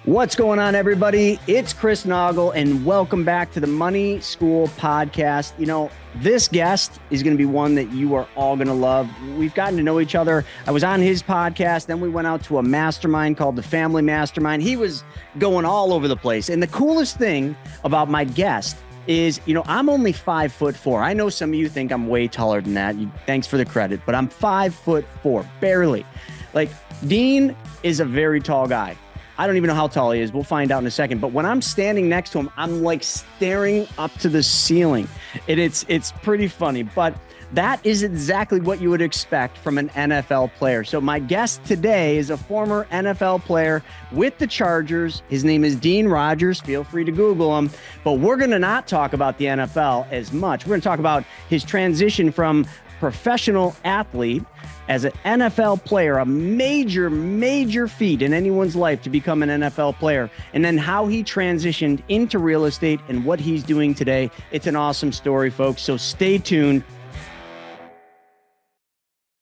What's going on, everybody? It's Chris Naugle, and welcome back to the Money School podcast. You know, this guest is going to be one that you are all going to love. We've gotten to know each other. I was on his podcast. Then we went out to a mastermind called the Family Mastermind. He was going all over the place. And the coolest thing about my guest is, you know, I'm only 5'4". I know some of you think I'm way taller than that. Thanks for the credit, but I'm 5'4", barely. Like, Dean is a very tall guy. I don't even know how tall he is. We'll find out in a second. But when I'm standing next to him, I'm like staring up to the ceiling. It's pretty funny. But that is exactly what you would expect from an NFL player. So my guest today is a former NFL player with the Chargers. His name is Dean Rogers. Feel free to Google him. But we're going to not talk about the NFL as much. We're going to talk about his transition from professional athlete as an NFL player, a major feat in anyone's life to become an NFL player, and then how he transitioned into real estate and what he's doing today. It's an awesome story, folks, so stay tuned.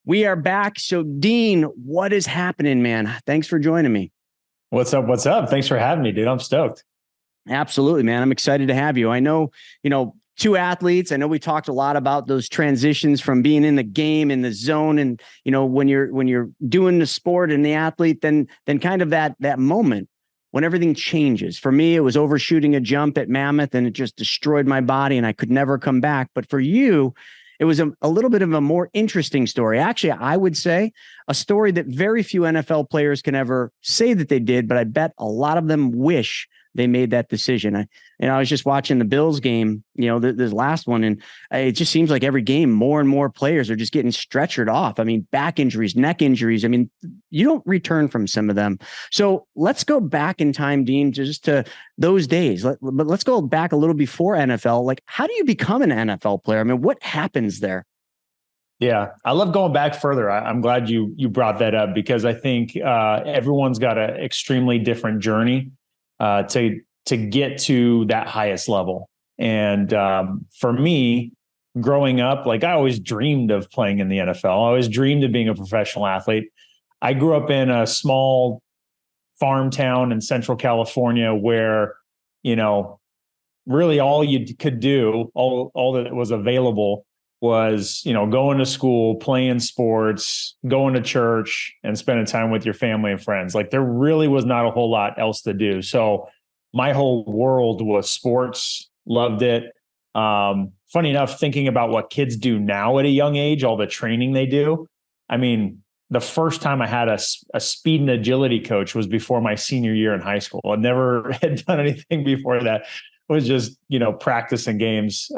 We are back. So, Dean, what is happening, man? Thanks for joining me. What's up? What's up? Thanks for having me, dude. I'm stoked. Absolutely, man. I'm excited to have you. I know, two athletes. I know we talked a lot about those transitions from being in the game, in the zone, and when you're doing the sport and the athlete, then kind of that moment when everything changes. For me, it was overshooting a jump at Mammoth, and it just destroyed my body, and I could never come back. But for you, it was a little bit of a more interesting story. Actually, I would say a story that very few NFL players can ever say that they did, but I bet a lot of them wish they made that decision. I was just watching the Bills game, this last one, and it just seems like every game, more and more players are just getting stretchered off. I mean, back injuries, neck injuries. I mean, you don't return from some of them. So let's go back in time, Dean, just to those days. But let's go back a little before NFL. Like, how do you become an NFL player? I mean, what happens there? Yeah, I love going back further. I'm glad you brought that up, because I think everyone's got an extremely different journey to get to that highest level. And for me, growing up, like, I always dreamed of playing in the NFL. I always dreamed of being a professional athlete. I grew up in a small farm town in Central California where, really all you could do, all that was available was, going to school, playing sports, going to church, and spending time with your family and friends. Like, there really was not a whole lot else to do. So my whole world was sports, loved it. Funny enough, thinking about what kids do now at a young age, all the training they do. I mean, the first time I had a speed and agility coach was before my senior year in high school. I never had done anything before that. It was just, practicing games.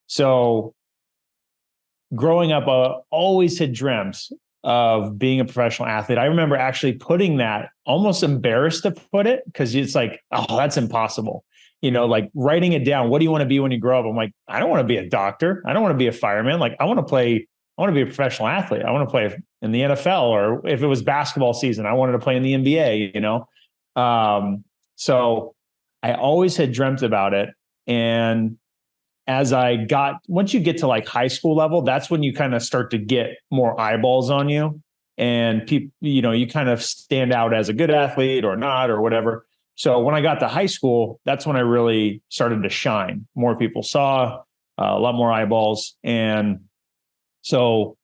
So growing up, always had dreamt of being a professional athlete. I remember actually putting that, almost embarrassed to put it, because it's like, oh, that's impossible. Like writing it down. What do you want to be when you grow up? I'm like, I don't want to be a doctor. I don't want to be a fireman. Like, I want to be a professional athlete. I want to play in the NFL, or if it was basketball season, I wanted to play in the NBA, So I always had dreamt about it. And once you get to like high school level, that's when you kind of start to get more eyeballs on you, and people, you kind of stand out as a good athlete or not, or whatever. So when I got to high school, that's when I really started to shine. More people saw, a lot more eyeballs. And so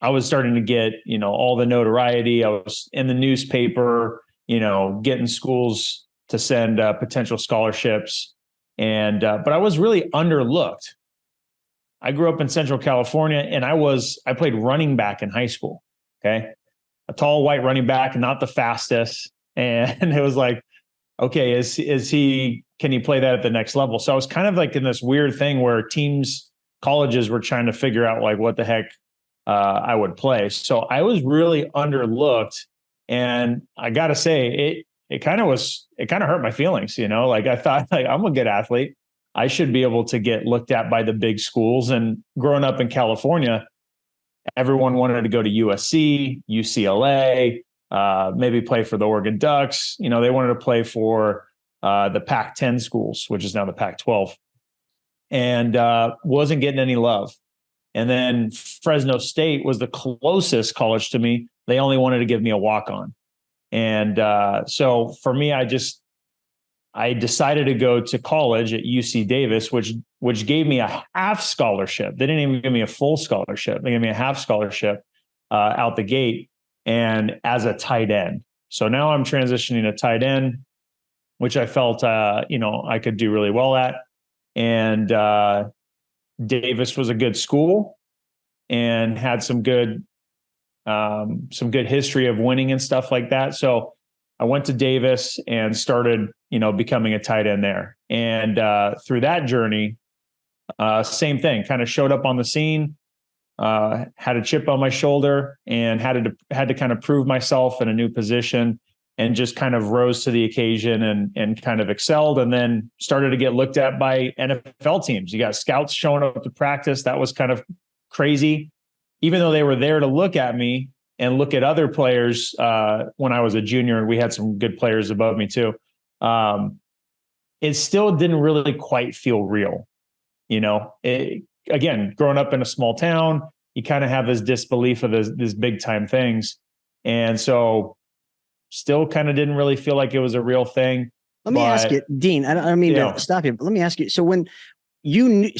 I was starting to get, all the notoriety. I was in the newspaper, getting schools to send potential scholarships. And, but I was really underlooked. I grew up in Central California, and I played running back in high school. Okay. A tall white running back, not the fastest. And it was like, okay, can he play that at the next level? So I was kind of like in this weird thing where colleges were trying to figure out like what the heck I would play. So I was really underlooked, and I got to say it kind of hurt my feelings, like I thought, like, I'm a good athlete. I should be able to get looked at by the big schools. And growing up in California, everyone wanted to go to USC, UCLA, maybe play for the Oregon Ducks. They wanted to play for the Pac-10 schools, which is now the Pac-12, and wasn't getting any love. And then Fresno State was the closest college to me. They only wanted to give me a walk-on. And so for me, I decided to go to college at UC Davis, which gave me a half scholarship. They didn't even give me a full scholarship. They gave me a half scholarship out the gate, and as a tight end. So now I'm transitioning to tight end, which I felt I could do really well at. And Davis was a good school and had some good history of winning and stuff like that. So I went to Davis and started, becoming a tight end there. And through that journey, same thing, kind of showed up on the scene, had a chip on my shoulder, and had to kind of prove myself in a new position, and just kind of rose to the occasion and kind of excelled, and then started to get looked at by NFL teams. You got scouts showing up to practice. That was kind of crazy. Even though they were there to look at me and look at other players when I was a junior, and we had some good players above me too, it still didn't really quite feel real. Again, growing up in a small town, you kind of have this disbelief of these big time things. And so still kind of didn't really feel like it was a real thing. Let me ask you, Dean, I don't mean to stop you, but let me ask you. So when you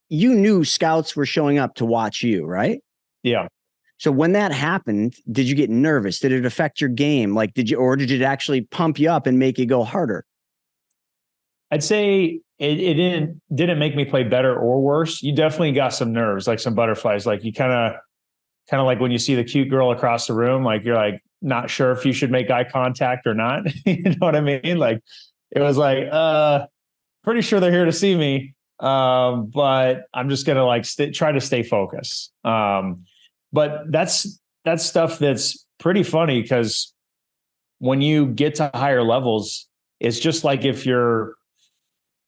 knew scouts were showing up to watch you, right? Yeah. So when that happened, did you get nervous? Did it affect your game? Like, did it actually pump you up and make you go harder? I'd say it didn't make me play better or worse. You definitely got some nerves, like some butterflies. Like you kind of like when you see the cute girl across the room, like you're like not sure if you should make eye contact or not. You know what I mean? Like it was like, pretty sure they're here to see me. But I'm just gonna like try to stay focused. But that's stuff that's pretty funny, because when you get to higher levels, it's just like if you're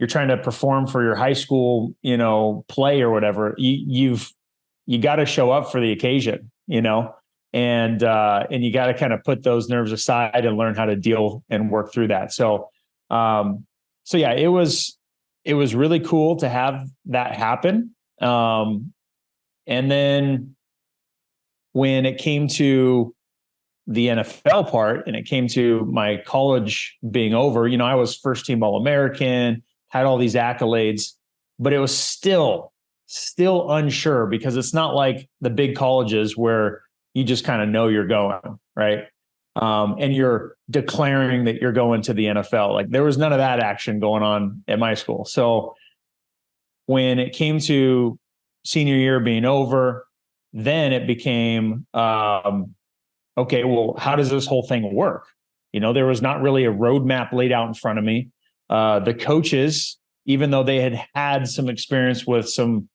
trying to perform for your high school, play or whatever, you got to show up for the occasion, and you got to kind of put those nerves aside and learn how to deal and work through that. So yeah, it was really cool to have that happen. And then when it came to the NFL part and it came to my college being over, I was first team All-American, had all these accolades, but it was still unsure, because it's not like the big colleges where you just kind of know you're going, right? And you're declaring that you're going to the NFL. Like there was none of that action going on at my school. So when it came to senior year being over, then it became, okay, well, how does this whole thing work? There was not really a roadmap laid out in front of me. The coaches, even though they had some experience with some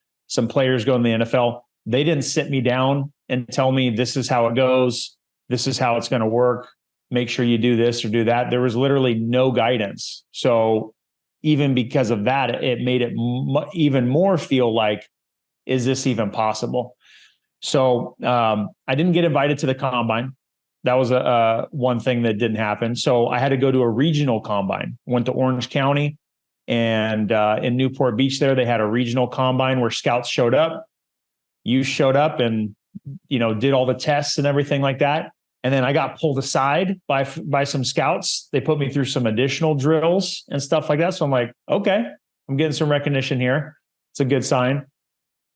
players going to the NFL, they didn't sit me down and tell me this is how it goes. This is how it's going to work. Make sure you do this or do that. There was literally no guidance. So even because of that, it made it even more feel like, is this even possible? So I didn't get invited to the combine. That was one thing that didn't happen. So I had to go to a regional combine. Went to Orange County, and in Newport Beach there, they had a regional combine where scouts showed up. You showed up and, did all the tests and everything like that. And then I got pulled aside by some scouts. They put me through some additional drills and stuff like that. So I'm like, okay, I'm getting some recognition here. It's a good sign.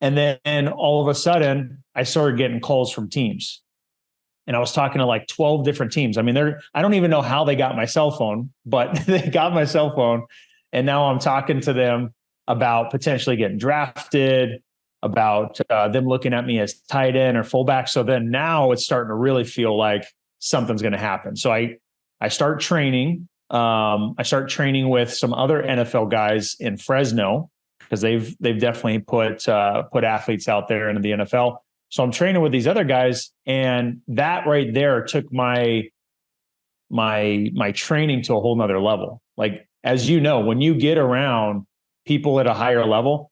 And then all of a sudden, I started getting calls from teams. And I was talking to like 12 different teams. I mean, I don't even know how they got my cell phone, but they got my cell phone. And now I'm talking to them about potentially getting drafted, about them looking at me as tight end or fullback. So then now it's starting to really feel like something's going to happen. So I start training. I start training with some other NFL guys in Fresno, because they've definitely put athletes out there into the NFL. So I'm training with these other guys, and that right there took my training to a whole nother level. Like, as you know, when you get around people at a higher level,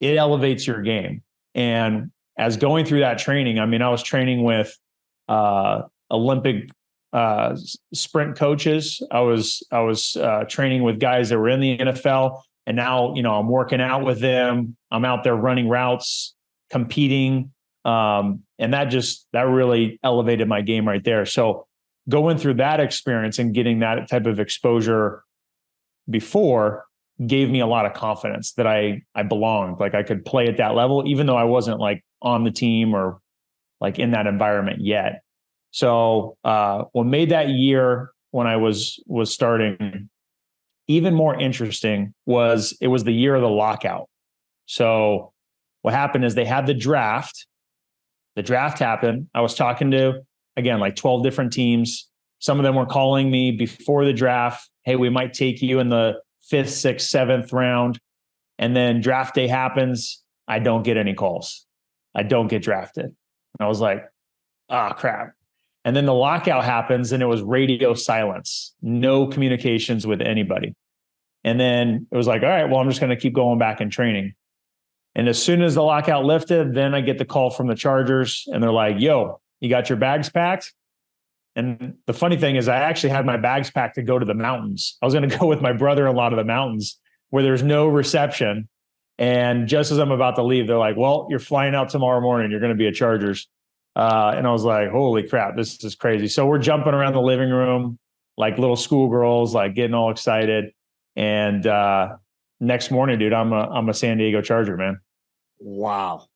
it elevates your game. And as going through that training, I mean, I was training with Olympic sprint coaches. I was training with guys that were in the NFL. And now, I'm working out with them. I'm out there running routes, competing. And that really elevated my game right there. So going through that experience and getting that type of exposure before gave me a lot of confidence that I belonged, like I could play at that level, even though I wasn't like on the team or like in that environment yet. So what made that year when I was starting even more interesting was it was the year of the lockout. So what happened is they had the draft. The draft happened. I was talking to, again, like 12 different teams. Some of them were calling me before the draft. Hey, we might take you in the 5th, 6th, 7th round. And then draft day happens. I don't get any calls. I don't get drafted. And I was like, oh, crap. And then the lockout happens and it was radio silence, no communications with anybody. And then it was like, all right, well, I'm just going to keep going back in training. And as soon as the lockout lifted, then I get the call from the Chargers and they're like, yo, you got your bags packed? And the funny thing is I actually had my bags packed to go to the mountains. I was going to go with my brother-in-law to the mountains where there's no reception. And just as I'm about to leave, they're like, well, you're flying out tomorrow morning. You're going to be at Chargers. And I was like, holy crap, this is crazy. So we're jumping around the living room like little schoolgirls, like getting all excited. And next morning, dude, I'm a San Diego Charger, man. Wow.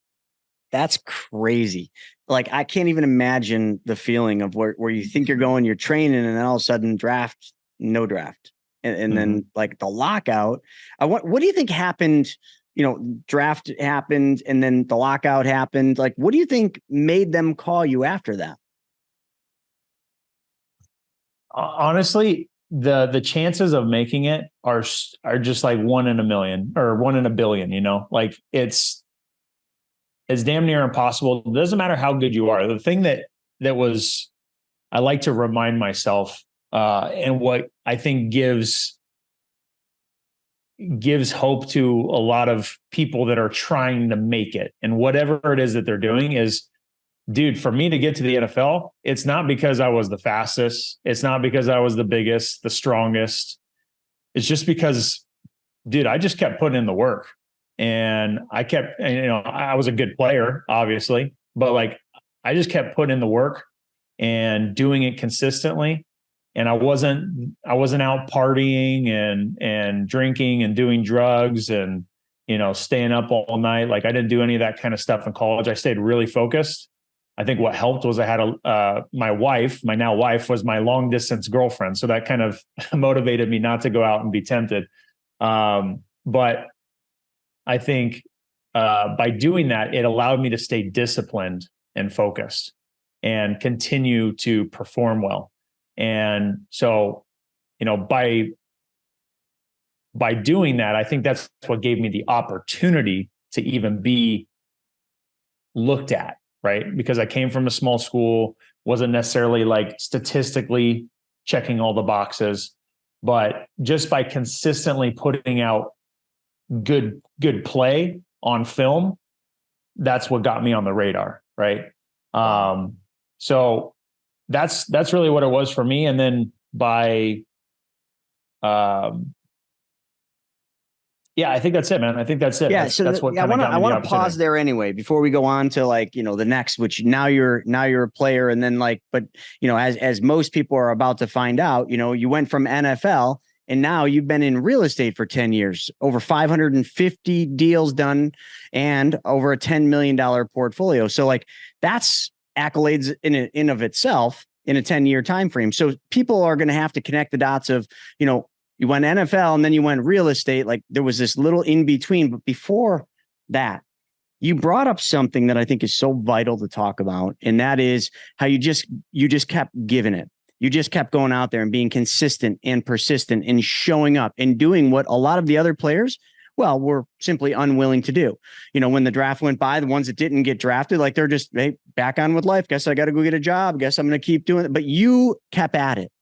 That's crazy. Like, I can't even imagine the feeling of where you think you're going, you're training, and then all of a sudden draft, no draft. And then like the lockout. What do you think happened? You know, draft happened and then the lockout happened. Like, what do you think made them call you after that? Honestly, the chances of making it are just like 1 in a million or 1 in a billion, you know, like it's damn near impossible. It doesn't matter how good you are. The thing that was, I like to remind myself, and what I think gives hope to a lot of people that are trying to make it and whatever it is that they're doing is, dude, for me to get to the NFL, it's not because I was the fastest. It's not because I was the biggest, the strongest. It's just because, dude, I just kept putting in the work and I kept, you know, I was a good player, obviously, but like, I just kept putting in the work and doing it consistently. And I wasn't out partying and drinking and doing drugs and, you know, staying up all night. Like I didn't do any of that kind of stuff in college. I stayed really focused. I think what helped was I had my now wife was my long distance girlfriend. So that kind of motivated me not to go out and be tempted. But I think by doing that, it allowed me to stay disciplined and focused and continue to perform well. And so, you know, by doing that, I think that's what gave me the opportunity to even be looked at, right? Because I came from a small school, wasn't necessarily like statistically checking all the boxes, but just by consistently putting out good play on film, that's what got me on the radar, right? So that's really what it was for me. And then yeah, I think that's it, man. I think that's it. Yeah. That's what I want to pause there anyway, before we go on to like, you know, the next, which now you're a player. And then like, but you know, as most people are about to find out, you know, you went from NFL and now you've been in real estate for 10 years, over 550 deals done and over a $10 million portfolio. So like that's accolades in of itself in a 10-year time frame. So people are going to have to connect the dots of, you know, you went NFL and then you went real estate. Like there was this little in between, but before that, you brought up something that I think is so vital to talk about. And that is how you just kept giving it. You just kept going out there and being consistent and persistent and showing up and doing what a lot of the other players, well, were simply unwilling to do. You know, when the draft went by, the ones that didn't get drafted, like they're just, hey, back on with life. Guess I got to go get a job. Guess I'm going to keep doing it. But you kept at it.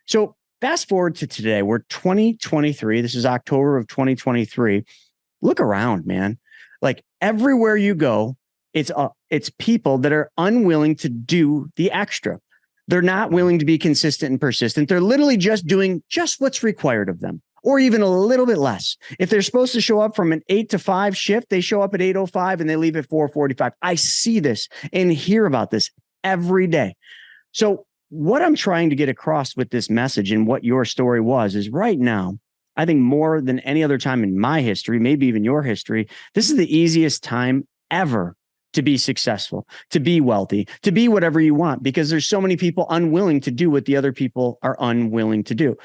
So fast forward to today, we're 2023. This is October of 2023. Look around, man. Like everywhere you go, it's people that are unwilling to do the extra. They're not willing to be consistent and persistent. They're literally just doing just what's required of them, or even a little bit less. If they're supposed to show up from an 8 to 5 shift, they show up at 8:05 and they leave at 4:45. I see this and hear about this every day. So what I'm trying to get across with this message and what your story was is right now, I think more than any other time in my history, maybe even your history, this is the easiest time ever to be successful, to be wealthy, to be whatever you want, because there's so many people unwilling to do what the other people are unwilling to do.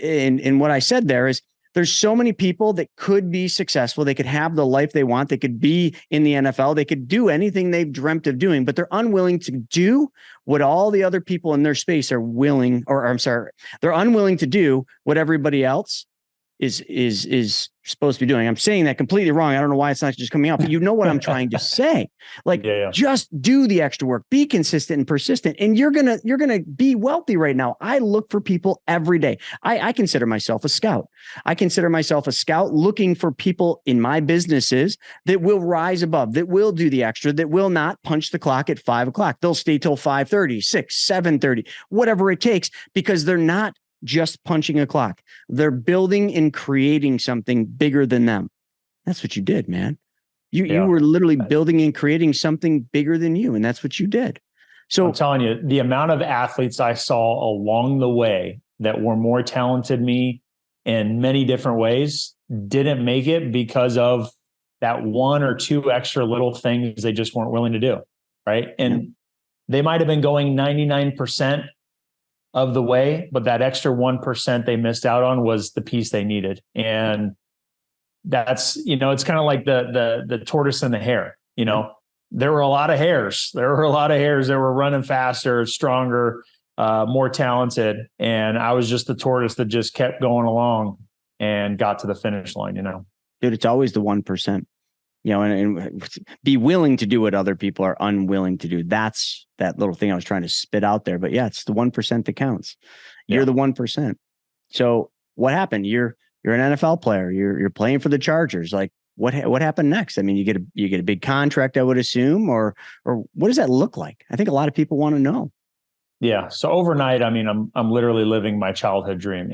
And what I said there is there's so many people that could be successful. They could have the life they want. They could be in the NFL. They could do anything they've dreamt of doing, but they're unwilling to do what all the other people in their space are willing, or I'm sorry, they're unwilling to do what everybody else is supposed to be doing. I'm saying that completely wrong. I don't know why it's not just coming out, but you know what I'm trying to say. Like, just do the extra work, be consistent and persistent, and you're gonna be wealthy right now. I look for people every day. I consider myself a scout. I consider myself a scout looking for people in my businesses that will rise above, that will do the extra, that will not punch the clock at 5 o'clock. They'll stay till 5:30, 6, 7:30, whatever it takes, because they're not just punching a clock. They're building and creating something bigger than them. That's what you did, man. You were literally building and creating something bigger than you. And that's what you did. So I'm telling you, the amount of athletes I saw along the way that were more talented than me in many different ways didn't make it because of that one or two extra little things they just weren't willing to do. Right. And they might have been going 99% of the way, but that extra 1% they missed out on was the piece they needed. And that's, it's kind of like the tortoise and the hare. There were a lot of hares. There were a lot of hares that were running faster, stronger, more talented. And I was just the tortoise that just kept going along and got to the finish line, Dude, it's always the 1%. And be willing to do what other people are unwilling to do. That's that little thing I was trying to spit out there. But yeah, it's the 1% that counts. You're the 1%. So what happened? You're an NFL player. You're playing for the Chargers. Like what happened next? I mean, you get a big contract, I would assume, or what does that look like? I think a lot of people want to know. Yeah. So overnight, I mean, I'm literally living my childhood dream.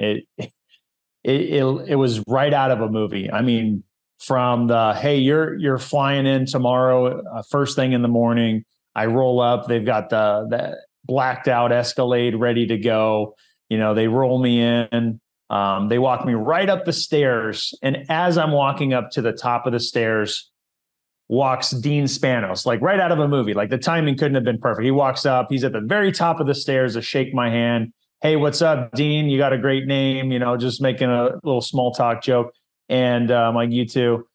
It was right out of a movie. I mean, from the, hey, you're flying in tomorrow, first thing in the morning. I roll up. They've got the blacked out Escalade ready to go. They roll me in. They walk me right up the stairs, and as I'm walking up to the top of the stairs, walks Dean Spanos, like right out of a movie. Like the timing couldn't have been perfect. He walks up. He's at the very top of the stairs to shake my hand. Hey, what's up, Dean? You got a great name. Just making a little small talk joke. And I'm like, you too.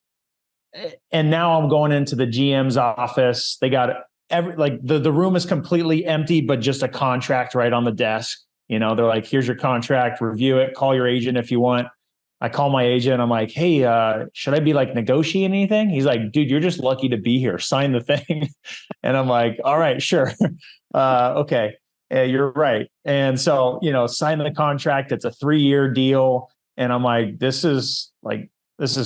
And now I'm going into the GM's office. They got the room is completely empty, but just a contract right on the desk. They're like, here's your contract, review it, call your agent if you want. I call my agent. I'm like, hey, should I be like negotiating anything? He's like, dude, you're just lucky to be here. Sign the thing. And I'm like, all right, sure. Okay. You're right. And so, sign the contract. It's a 3-year deal. And I'm like, this is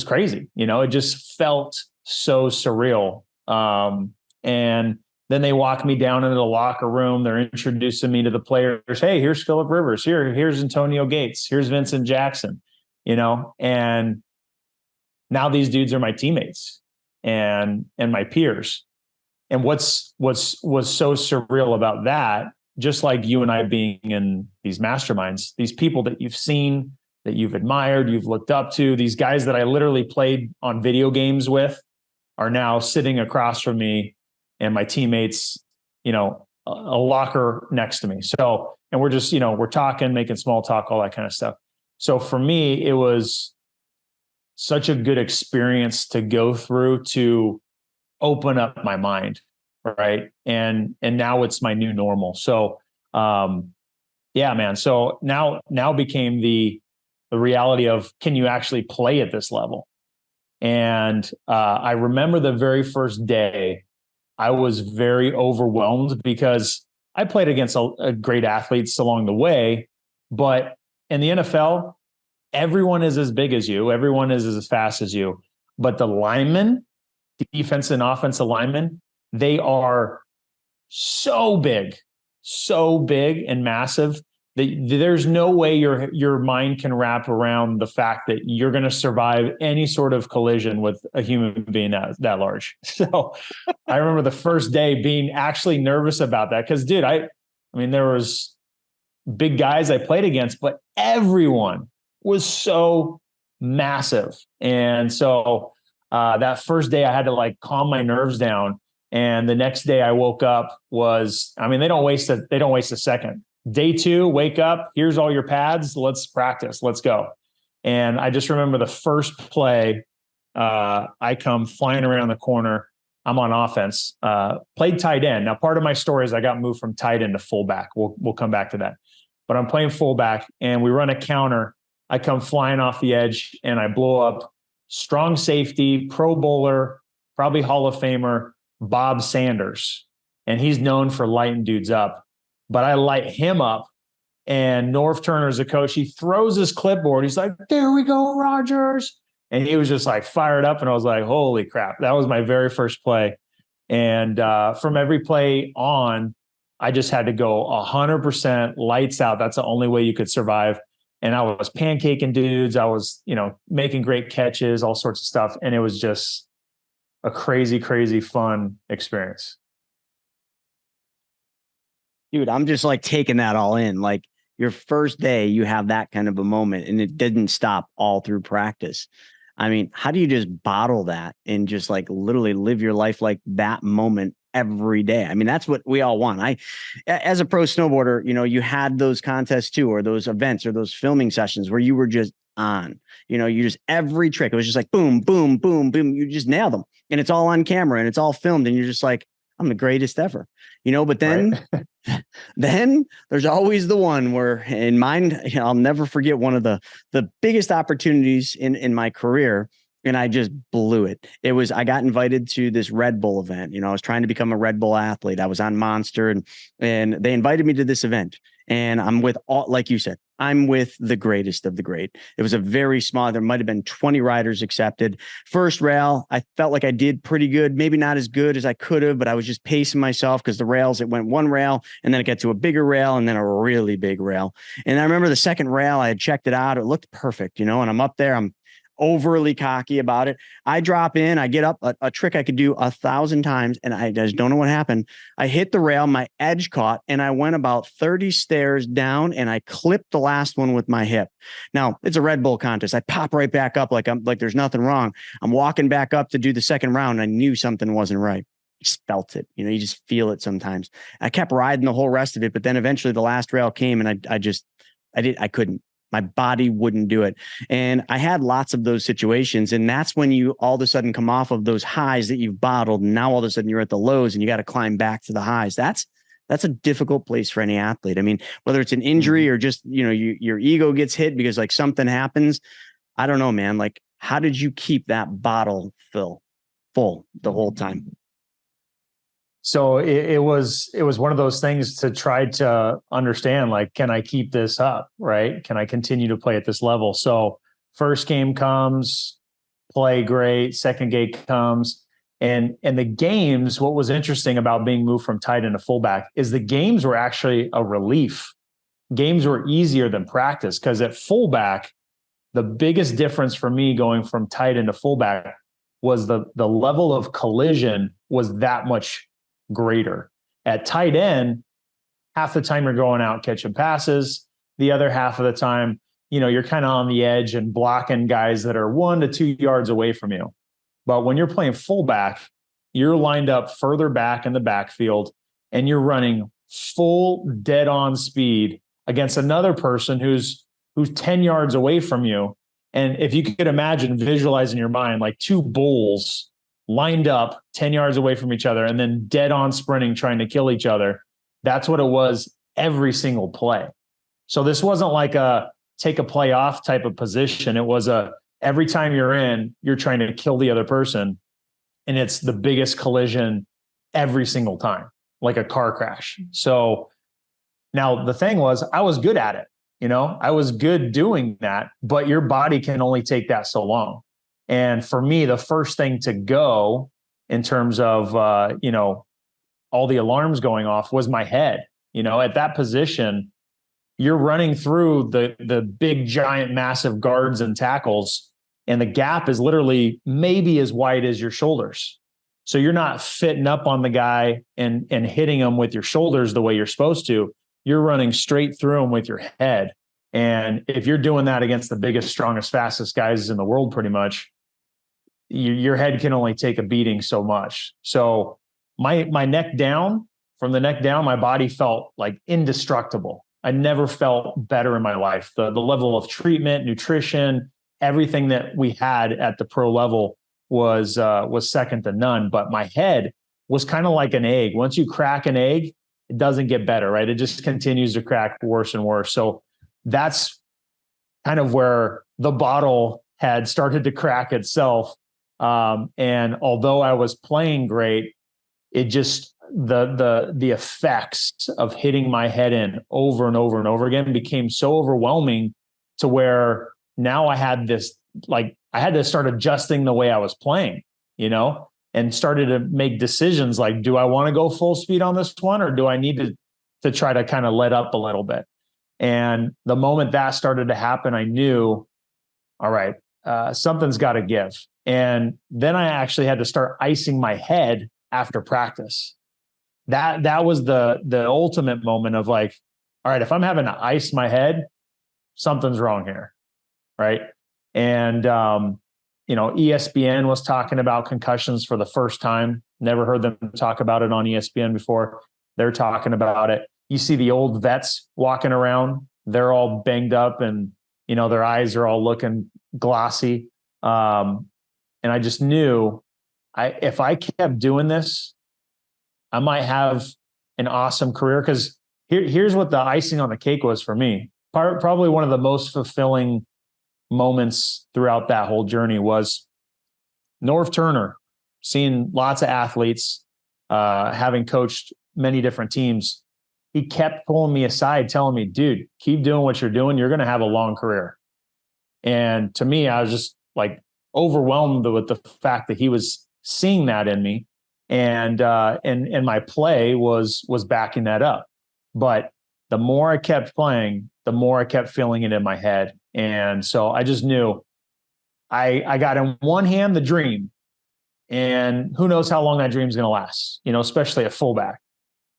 crazy. It just felt so surreal. And then they walk me down into the locker room. They're introducing me to the players. Hey, here's Phillip Rivers. Here's Antonio Gates. Here's Vincent Jackson, and now these dudes are my teammates and my peers. And what's so surreal about that, just like you and I being in these masterminds, these people that you've seen, that you've admired, you've looked up to, these guys that I literally played on video games are now sitting across from me and my teammates, a locker next to me. So, and we're just, we're talking, making small talk, all that kind of stuff. So for me, it was such a good experience to go through to open up my mind. Right. And now it's my new normal. So, yeah, man. So now became the reality of, can you actually play at this level? And I remember the very first day, I was very overwhelmed because I played against a great athletes along the way. But in the NFL, everyone is as big as you. Everyone is as fast as you. But the linemen, defense and offensive linemen, they are so big and massive that there's no way your mind can wrap around the fact that you're going to survive any sort of collision with a human being that large. So I remember the first day being actually nervous about that because, dude, I mean, there was big guys I played against, but everyone was so massive. And so that first day I had to like calm my nerves down. And the next day I woke up they don't waste a second. Day 2, wake up, here's all your pads. Let's practice. Let's go. And I just remember the first play, I come flying around the corner. I'm on offense, played tight end. Now, part of my story is I got moved from tight end to fullback. We'll come back to that. But I'm playing fullback and we run a counter. I come flying off the edge and I blow up strong safety, Pro Bowler, probably Hall of Famer, Bob Sanders. And he's known for lighting dudes up. But I light him up, and Norv Turner's the coach. He throws his clipboard. He's like, there we go, Rodgers. And he was just like fired up. And I was like, holy crap. That was my very first play. And from every play on, I just had to go 100% lights out. That's the only way you could survive. And I was pancaking dudes. I was, making great catches, all sorts of stuff. And it was just a crazy, crazy fun experience. Dude, I'm just like taking that all in. Like your first day, you have that kind of a moment and it didn't stop all through practice. I mean, how do you just bottle that and just like literally live your life like that moment every day? I mean, that's what we all want. As a pro snowboarder, you had those contests too, or those events or those filming sessions where you were just on, you just every trick. It was just like, boom, boom, boom, boom. You just nail them and it's all on camera and it's all filmed. And you're just like, I'm the greatest ever, but then, right. Then there's always the one where in mine, I'll never forget one of the biggest opportunities in my career. And I just blew it. I got invited to this Red Bull event. I was trying to become a Red Bull athlete. I was on Monster and they invited me to this event. And I'm with like you said, I'm with the greatest of the great. It was a very small, there might've been 20 riders accepted. First rail, I felt like I did pretty good, maybe not as good as I could have, but I was just pacing myself because the rails, it went one rail and then it got to a bigger rail and then a really big rail. And I remember the second rail, I had checked it out. It looked perfect, and I'm up there, I'm overly cocky about it. I drop in, I get up a trick I could do 1,000 times. And I just don't know what happened. I hit the rail, my edge caught, and I went about 30 stairs down and I clipped the last one with my hip. Now it's a Red Bull contest. I pop right back up like there's nothing wrong. I'm walking back up to do the second round. And I knew something wasn't right. Just felt it. You just feel it sometimes. I kept riding the whole rest of it, but then eventually the last rail came and I couldn't. My body wouldn't do it. And I had lots of those situations. And that's when you all of a sudden come off of those highs that you've bottled. And now all of a sudden you're at the lows and you got to climb back to the highs. That's a difficult place for any athlete. I mean, whether it's an injury or just, your ego gets hit because like something happens. I don't know, man. Like, how did you keep that bottle full the whole time? So it was one of those things to try to understand, like, can I keep this up? Right? Can I continue to play at this level? So first game comes, play great. Second game comes, and the games. What was interesting about being moved from tight end to fullback is the games were actually a relief. Games were easier than practice because at fullback, the biggest difference for me going from tight end to fullback was the level of collision was that much greater. At tight end, half the time you're going out catching passes. The other half of the time, you're kind of on the edge and blocking guys that are 1 to 2 yards away from you. But when you're playing fullback, you're lined up further back in the backfield and you're running full dead on speed against another person who's 10 yards away from you. And if you could imagine, visualize in your mind, like two bulls lined up 10 yards away from each other and then dead on sprinting, trying to kill each other. That's what it was every single play. So this wasn't like a take a play off type of position. It was every time you're in, you're trying to kill the other person. And it's the biggest collision every single time, like a car crash. So now the thing was, I was good at it. I was good doing that, but your body can only take that so long. And for me, the first thing to go in terms of, all the alarms going off was my head. At that position, you're running through the big, giant, massive guards and tackles, and the gap is literally maybe as wide as your shoulders. So you're not fitting up on the guy and hitting him with your shoulders the way you're supposed to. you're running straight through them with your head. And if you're doing that against the biggest, strongest, fastest guys in the world, pretty much, your head can only take a beating so much. So my neck down, from the neck down, my body felt like indestructible. I never felt better in my life. The level of treatment, nutrition, everything that we had at the pro level was second to none. But my head was kind of like an egg. Once you crack an egg, it doesn't get better, right? It just continues to crack worse and worse. So that's kind of where the bottle had started to crack itself. And although I was playing great, it just, the effects of hitting my head in over and over and over again became so overwhelming to where now I had this, like, I had to start adjusting the way I was playing, and started to make decisions like, do I want to go full speed on this one, or do I need to try to kind of let up a little bit? And the moment that started to happen, I knew, all right, something's got to give. And then I actually had to start icing my head after practice. That was the ultimate moment of like, all right, if I'm having to ice my head, something's wrong here, right? And ESPN was talking about concussions for the first time. Never heard them talk about it on ESPN before. They're talking about it. You see the old vets walking around, they're all banged up and, their eyes are all looking glossy. And I just knew if I kept doing this, I might have an awesome career. Because here's what the icing on the cake was for me. Probably one of the most fulfilling moments throughout that whole journey was Norv Turner, seeing lots of athletes, having coached many different teams. He kept pulling me aside, telling me, dude, keep doing what you're doing. You're going to have a long career. And to me, I was just like overwhelmed with the fact that he was seeing that in me. And my play was backing that up. But the more I kept playing, the more I kept feeling it in my head. And so I just knew I got in one hand the dream, and who knows how long that dream's going to last, especially at fullback.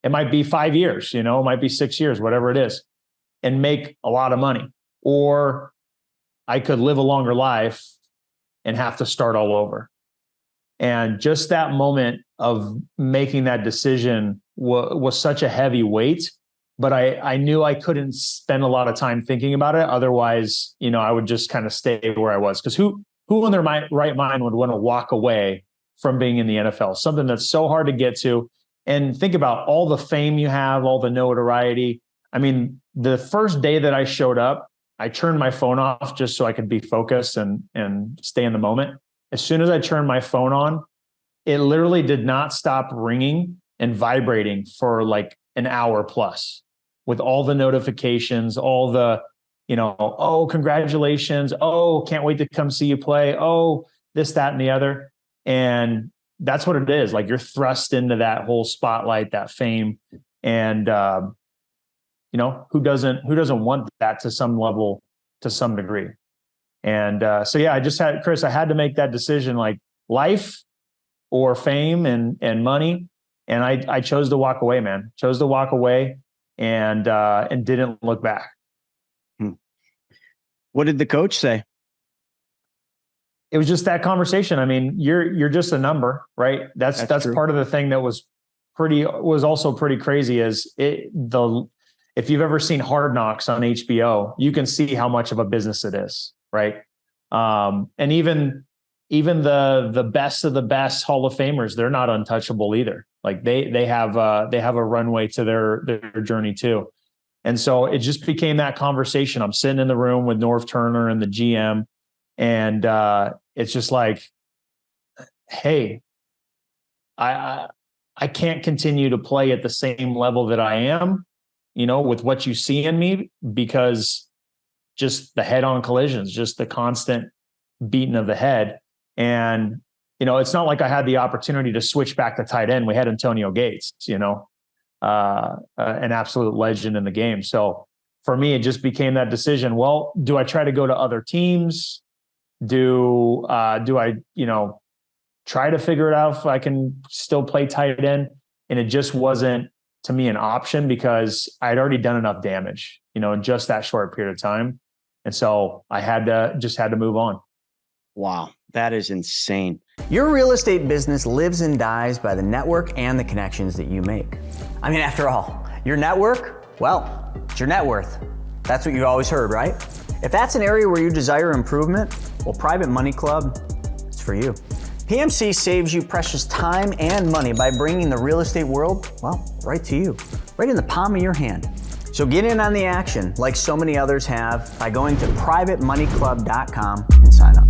It might be 5 years, it might be 6 years, whatever it is, and make a lot of money. Or I could live a longer life and have to start all over. And just that moment of making that decision was such a heavy weight, but I knew I couldn't spend a lot of time thinking about it. Otherwise, I would just kind of stay where I was. Because who in their right mind would want to walk away from being in the NFL? Something that's so hard to get to. And think about all the fame you have, all the notoriety. I mean, the first day that I showed up, I turned my phone off just so I could be focused and stay in the moment. As soon as I turned my phone on, it literally did not stop ringing and vibrating for like an hour plus, with all the notifications, all the, oh, congratulations. Oh, can't wait to come see you play. Oh, this, that, and the other. And that's what it is. Like, you're thrust into that whole spotlight, that fame. And, who doesn't want that to some level, to some degree? And so, yeah, I had to make that decision, like life or fame and money. And I chose to walk away, man. Chose to walk away and didn't look back. What did the coach say? It was just that conversation. I mean, you're just a number, right? That's part of the thing that was also pretty crazy is if you've ever seen Hard Knocks on HBO, you can see how much of a business it is, right? And even the best of the best Hall of Famers, they're not untouchable either. Like they have a runway to their journey too. And so it just became that conversation. I'm sitting in the room with Norv Turner and the GM, and it's just like, hey, I can't continue to play at the same level that I am, with what you see in me, because just the head-on collisions, just the constant beating of the head. And, it's not like I had the opportunity to switch back to tight end. We had Antonio Gates, an absolute legend in the game. So for me, it just became that decision. Well, do I try to go to other teams? Do I, try to figure it out if I can still play tight end? And it just wasn't, to me an option because I'd already done enough damage, in just that short period of time. And so I had to move on. Wow, that is insane. Your real estate business lives and dies by the network and the connections that you make. I mean, after all, your network, well, it's your net worth. That's what you always heard, right? If that's an area where you desire improvement, well, Private Money Club, it's for you. PMC saves you precious time and money by bringing the real estate world, well, right to you, right in the palm of your hand. So get in on the action like so many others have by going to privatemoneyclub.com and sign up.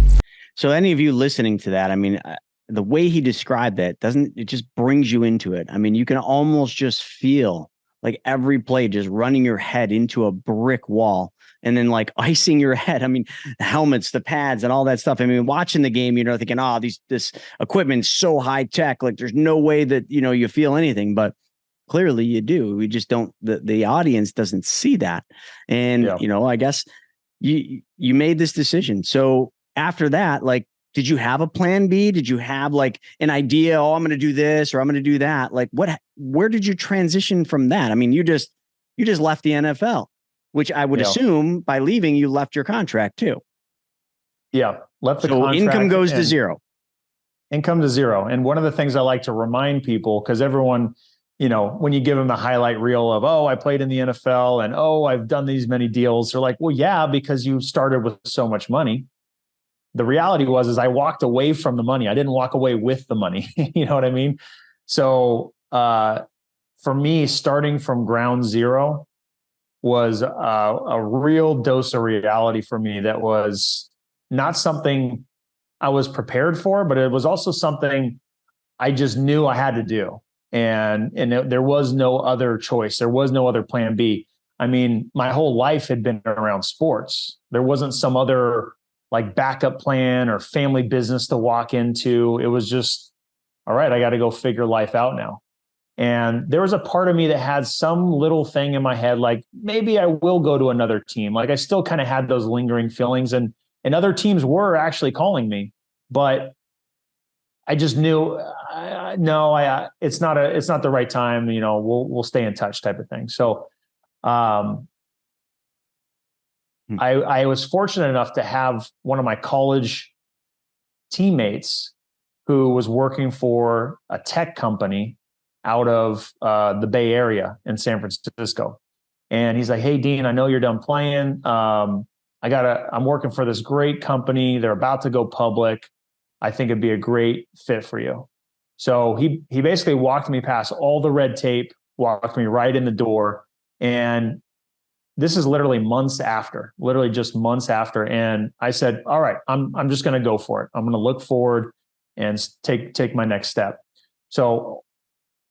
So any of you listening to that, I mean, the way he described it it just brings you into it. I mean, you can almost just feel like every play just running your head into a brick wall and then like icing your head. I mean, the helmets, the pads and all that stuff. I mean, watching the game, thinking, this equipment's so high tech, like there's no way that, you feel anything, but clearly you do. We just don't, the audience doesn't see that. And, I guess you made this decision. So after that, like, did you have a plan B? Did you have like an idea? Oh, I'm going to do this or I'm going to do that. Like where did you transition from that? I mean, you just left the NFL, which I would assume by leaving, you left your contract too. Yeah. Left the contract. So income goes to zero. Income to zero. And one of the things I like to remind people, because everyone, when you give them the highlight reel of, oh, I played in the NFL and, oh, I've done these many deals. They're like, well, yeah, because you started with so much money. The reality is I walked away from the money. I didn't walk away with the money. You know what I mean? So for me, starting from ground zero was a real dose of reality for me. That was not something I was prepared for, but it was also something I just knew I had to do. And there was no other choice. There was no other plan B. I mean, my whole life had been around sports. There wasn't some other like backup plan or family business to walk into. It was just, all right, I got to go figure life out now. And there was a part of me that had some little thing in my head, like maybe I will go to another team. Like I still kind of had those lingering feelings, and other teams were actually calling me, but I just knew, it's not the right time. We'll stay in touch, type of thing. So, I was fortunate enough to have one of my college teammates who was working for a tech company out of the Bay Area in San Francisco. And he's like, hey, Dean, I know you're done playing. I'm working for this great company. They're about to go public. I think it'd be a great fit for you. So he basically walked me past all the red tape, walked me right in the door. And this is literally just months after. And I said, all right, I'm just going to go for it. I'm going to look forward and take my next step. So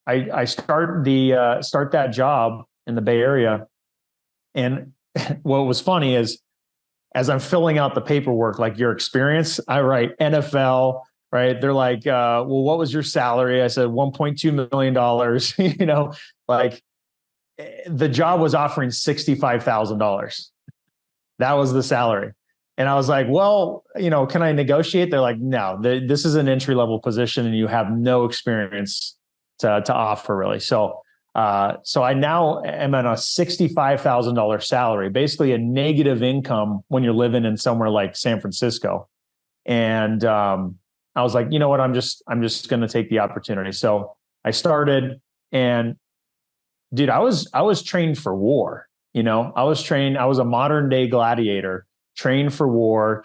I start that job in the Bay Area. And what was funny is, as I'm filling out the paperwork, like your experience, I write NFL, right? They're like, well, what was your salary? I said, $1.2 million, like, the job was offering $65,000. That was the salary. And I was like, well, can I negotiate? They're like, no, this is an entry-level position and you have no experience to offer really. So I now am on a $65,000 salary, basically a negative income when you're living in somewhere like San Francisco. And I was like, you know what? I'm just going to take the opportunity. So I started, and dude, I was trained for war. I was a modern day gladiator, trained for war,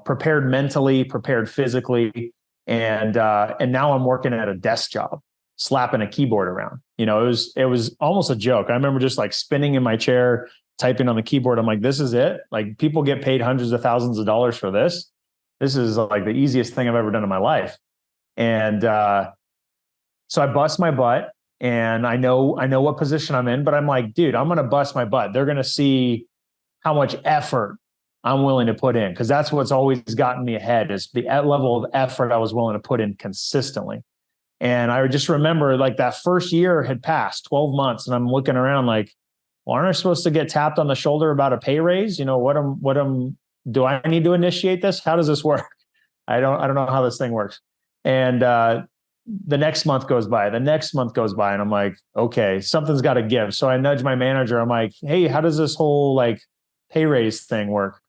prepared mentally, prepared physically. And now I'm working at a desk job, slapping a keyboard around. It was almost a joke. I remember just like spinning in my chair, typing on the keyboard. I'm like, this is it. Like, people get paid hundreds of thousands of dollars for this. This is like the easiest thing I've ever done in my life. And so I bust my butt. And I know what position I'm in, but I'm like, dude, I'm going to bust my butt. They're going to see how much effort I'm willing to put in. Cause that's what's always gotten me ahead, is the level of effort I was willing to put in consistently. And I just remember, like, that first year had passed 12 months and I'm looking around like, well, aren't I supposed to get tapped on the shoulder about a pay raise? Do I need to initiate this? How does this work? I don't know how this thing works. And, the next month goes by, the next month goes by, and I'm like, okay, something's got to give. So I nudge my manager. I'm like, hey, how does this whole like pay raise thing work?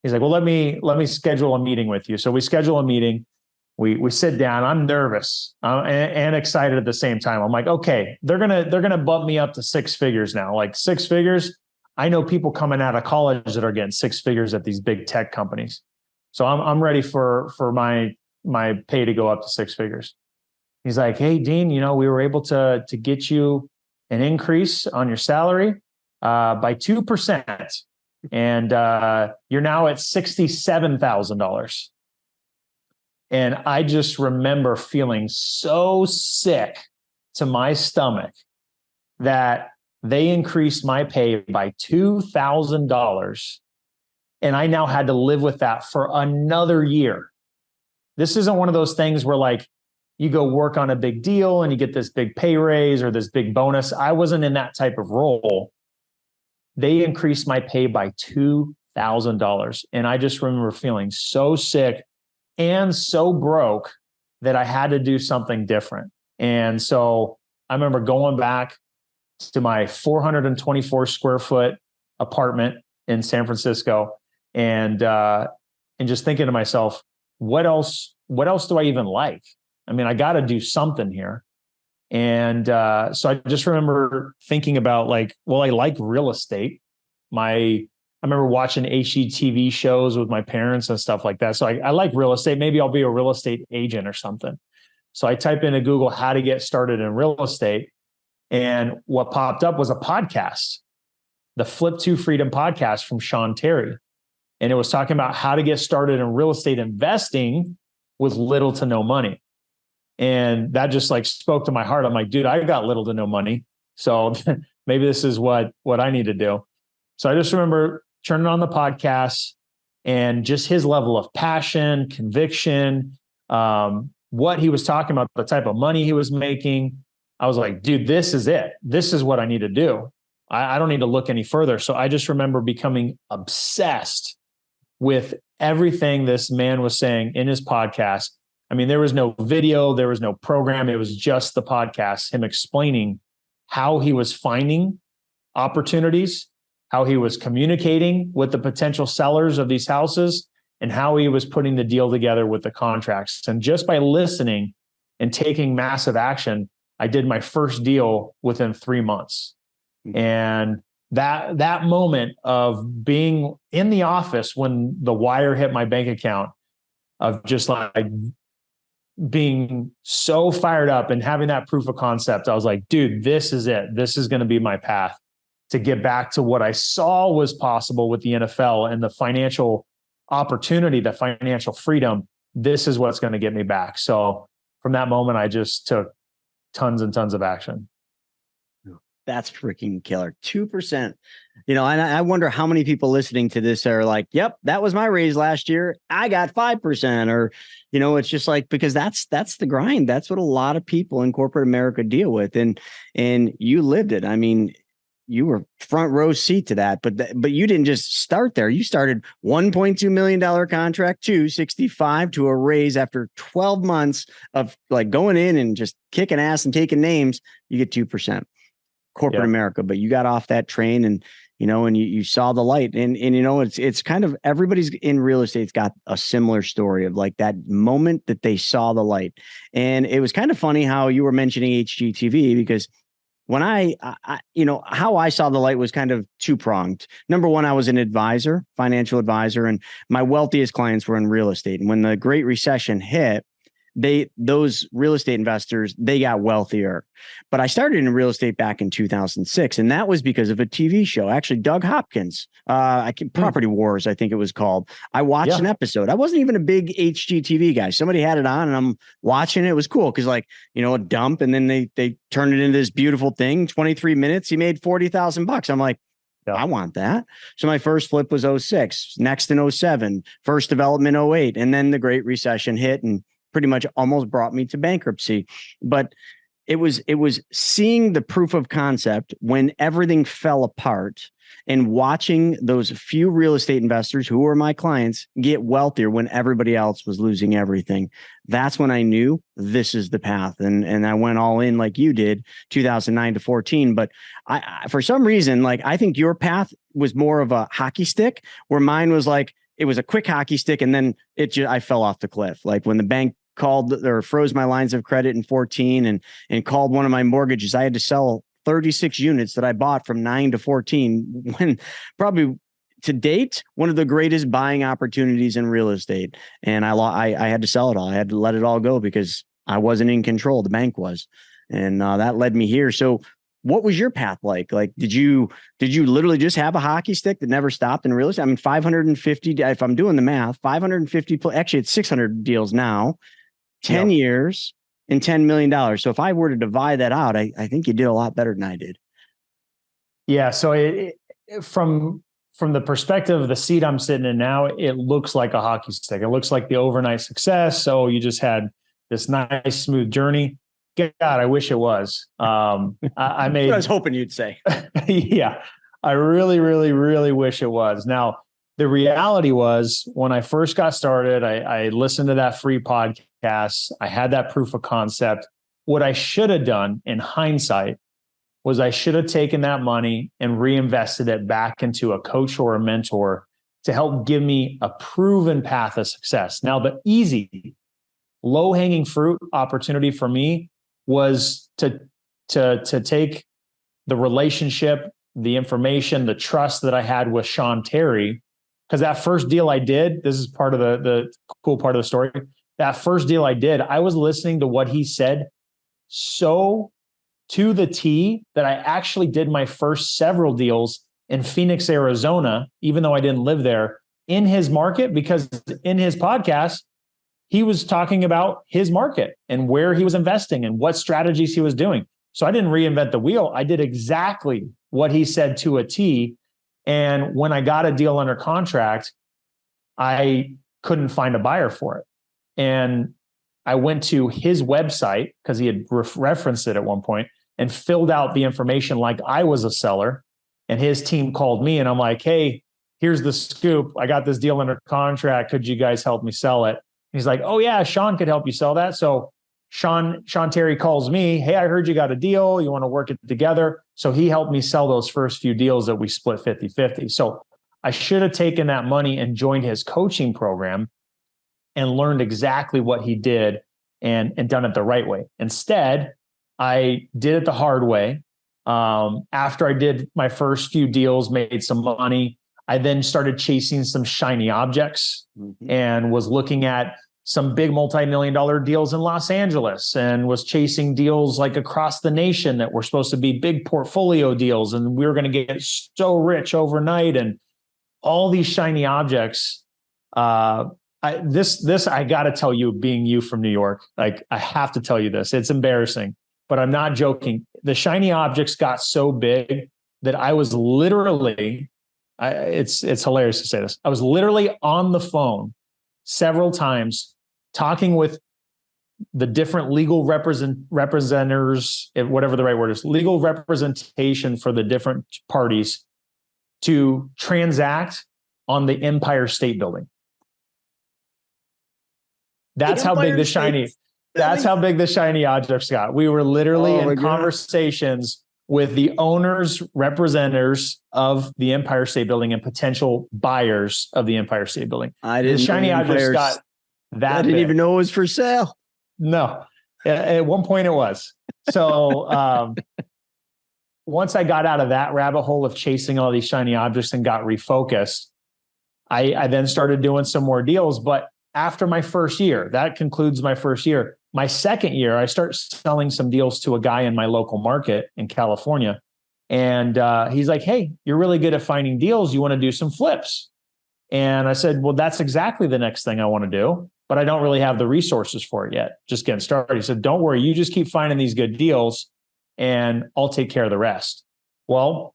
He's like, well, let me schedule a meeting with you. So we schedule a meeting. We sit down. I'm nervous and excited at the same time. I'm like, okay, they're gonna bump me up to six figures now. Like six figures. I know people coming out of college that are getting six figures at these big tech companies. So I'm ready for my pay to go up to six figures. He's like, hey, Dean, we were able to get you an increase on your salary by 2%. And you're now at $67,000. And I just remember feeling so sick to my stomach that they increased my pay by $2,000. And I now had to live with that for another year. This isn't one of those things where like you go work on a big deal and you get this big pay raise or this big bonus. I wasn't in that type of role. They increased my pay by $2,000. And I just remember feeling so sick and so broke that I had to do something different. And so I remember going back to my 424 square foot apartment in San Francisco and just thinking to myself, what else do I even like? I mean, I got to do something here. And so I just remember thinking about like, well, I like real estate. I remember watching HGTV shows with my parents and stuff like that. So I like real estate. Maybe I'll be a real estate agent or something. So I type into Google how to get started in real estate. And what popped up was a podcast, the Flip to Freedom podcast from Sean Terry. And it was talking about how to get started in real estate investing with little to no money. And that just like spoke to my heart. I'm like, dude, I got little to no money. So maybe this is what I need to do. So I just remember turning on the podcast and just his level of passion, conviction, what he was talking about, the type of money he was making. I was like, dude, this is it. This is what I need to do. I don't need to look any further. So I just remember becoming obsessed with everything this man was saying in his podcast. I mean, there was no video, there was no program. It was just the podcast, him explaining how he was finding opportunities, how he was communicating with the potential sellers of these houses, and how he was putting the deal together with the contracts. And just by listening and taking massive action, I did my first deal within 3 months. And that moment of being in the office when the wire hit my bank account, of just like being so fired up and having that proof of concept, I was like, dude, this is it. This is going to be my path to get back to what I saw was possible with the NFL and the financial opportunity, the financial freedom. This is what's going to get me back. So from that moment, I just took tons and tons of action. That's freaking killer. 2%. And I wonder how many people listening to this are like, yep, that was my raise last year. I got 5%. Or, it's just like, because that's the grind. That's what a lot of people in corporate America deal with. And you lived it. I mean, you were front row seat to that, but you didn't just start there. You started $1.2 million contract to 65 to a raise after 12 months of like going in and just kicking ass and taking names. You get 2%. Corporate America, but you got off that train and you saw the light and it's kind of everybody's in real estate's got a similar story of like that moment that they saw the light. And it was kind of funny how you were mentioning HGTV, because when I how I saw the light was kind of two-pronged. Number one, I was an advisor, financial advisor, and my wealthiest clients were in real estate. And when the Great Recession hit, those real estate investors, they got wealthier. But I started in real estate back in 2006, and that was because of a TV show. Actually, Doug Hopkins, Property Wars, I think it was called. I watched an episode. I wasn't even a big HGTV guy. Somebody had it on, and I'm watching it. It was cool because, a dump, and then they turned it into this beautiful thing. 23 minutes, he made $40,000. I'm like, I want that. So my first flip was 06, next in 07, first development 08, and then the Great Recession hit and pretty much almost brought me to bankruptcy. But it was seeing the proof of concept when everything fell apart and watching those few real estate investors who were my clients get wealthier when everybody else was losing everything. That's when I knew this is the path. And I went all in like you did, 2009 to 14. But I for some reason, like, I think your path was more of a hockey stick, where mine was like, it was a quick hockey stick. And then I fell off the cliff. Like when the bank called or froze my lines of credit in 14 and called one of my mortgages, I had to sell 36 units that I bought from 9 to 14, when probably to date, one of the greatest buying opportunities in real estate. And I had to sell it all. I had to let it all go because I wasn't in control. The bank was. And that led me here. So what was your path like? Like, did you literally just have a hockey stick that never stopped in real estate? I mean, 550, if I'm doing the math, 550, actually it's 600 deals now, 10 years. And $10 million. So if I were to divide that out, I think you did a lot better than I did. Yeah. So from the perspective of the seat I'm sitting in now, it looks like a hockey stick. It looks like the overnight success. So you just had this nice, smooth journey. God, I wish it was. I was hoping you'd say. Yeah. I really, really, really wish it was. Now, the reality was, when I first got started, I listened to that free podcast. I had that proof of concept. What I should have done in hindsight was I should have taken that money and reinvested it back into a coach or a mentor to help give me a proven path of success. Now, the easy, low-hanging fruit opportunity for me was to take the relationship, the information, the trust that I had with Sean Terry. Because that first deal I did, this is part of the cool part of the story. That first deal I did, I was listening to what he said so to the T that I actually did my first several deals in Phoenix, Arizona, even though I didn't live there, in his market, because in his podcast, he was talking about his market and where he was investing and what strategies he was doing. So I didn't reinvent the wheel. I did exactly what he said to a T. And when I got a deal under contract, I couldn't find a buyer for it. And I went to his website, because he had referenced it at one point, and filled out the information like I was a seller. And his team called me and I'm like, hey, here's the scoop. I got this deal under contract. Could you guys help me sell it? And he's like, oh yeah, Sean could help you sell that. So Sean Terry calls me, hey, I heard you got a deal. You want to work it together? So he helped me sell those first few deals that we split 50-50. So I should have taken that money and joined his coaching program and learned exactly what he did and done it the right way. Instead, I did it the hard way. After I did my first few deals, made some money, I then started chasing some shiny objects and was looking at some big multi-million-dollar deals in Los Angeles and was chasing deals like across the nation that were supposed to be big portfolio deals. And we were going to get so rich overnight and all these shiny objects. I got to tell you, being you from New York, like, I have to tell you this, it's embarrassing, but I'm not joking. The shiny objects got so big that I was literally, it's hilarious to say this, I was literally on the phone several times talking with the different legal representers, whatever the right word is, legal representation for the different parties to transact on the Empire State Building. That's how big the shiny, that's how big the shiny objects got. We were literally in conversations with the owners, representatives of the Empire State Building and potential buyers of the Empire State Building. The shiny objects got that I didn't big. even know it was for sale. No, at one point it was. So once I got out of that rabbit hole of chasing all these shiny objects and got refocused, I then started doing some more deals. But after my first year, that concludes my first year. My second year, I start selling some deals to a guy in my local market in California. And he's like, hey, you're really good at finding deals. You want to do some flips? And I said, well, that's exactly the next thing I want to do, but I don't really have the resources for it yet. Just getting started. He said, don't worry. You just keep finding these good deals and I'll take care of the rest. Well,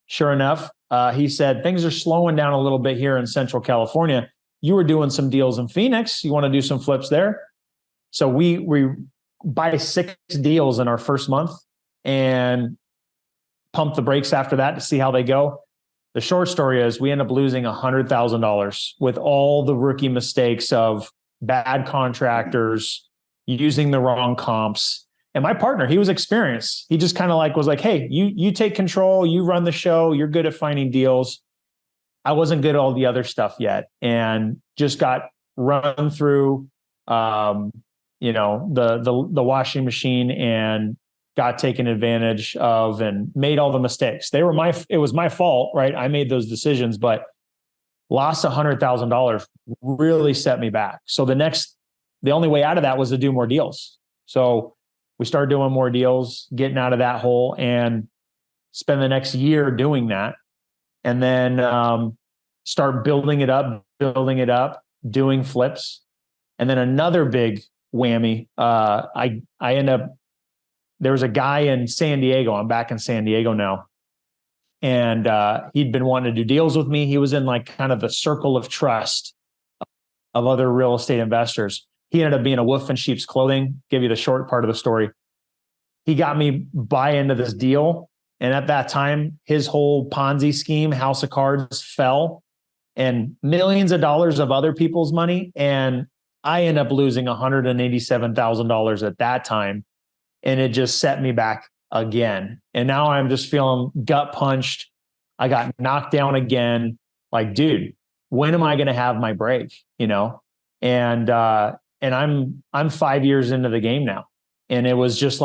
sure enough, he said, things are slowing down a little bit here in Central California. You were doing some deals in Phoenix. You want to do some flips there? So we buy 6 deals in our first month and pump the brakes after that to see how they go. The short story is we end up losing $100,000 with all the rookie mistakes of bad contractors, using the wrong comps. And my partner, he was experienced. He just kind of was like, hey, you take control, you run the show, you're good at finding deals. I wasn't good at all the other stuff yet, and just got run through the washing machine and got taken advantage of and made all the mistakes. It was my fault, right? I made those decisions, but lost $100,000 really set me back. So the only way out of that was to do more deals. So we started doing more deals, getting out of that hole, and spend the next year doing that. And then start building it up, doing flips. And then another big whammy. I end up, there was a guy in San Diego. I'm back in San Diego now. And he'd been wanting to do deals with me. He was in kind of the circle of trust of other real estate investors. He ended up being a wolf in sheep's clothing. Give you the short part of the story. He got me buy into this deal. And at that time, his whole Ponzi scheme, house of cards, fell, and millions of dollars of other people's money. And I ended up losing $187,000 at that time. And it just set me back again. And now I'm just feeling gut punched. I got knocked down again. Like, dude, when am I going to have my break? And I'm 5 years into the game now. And it was just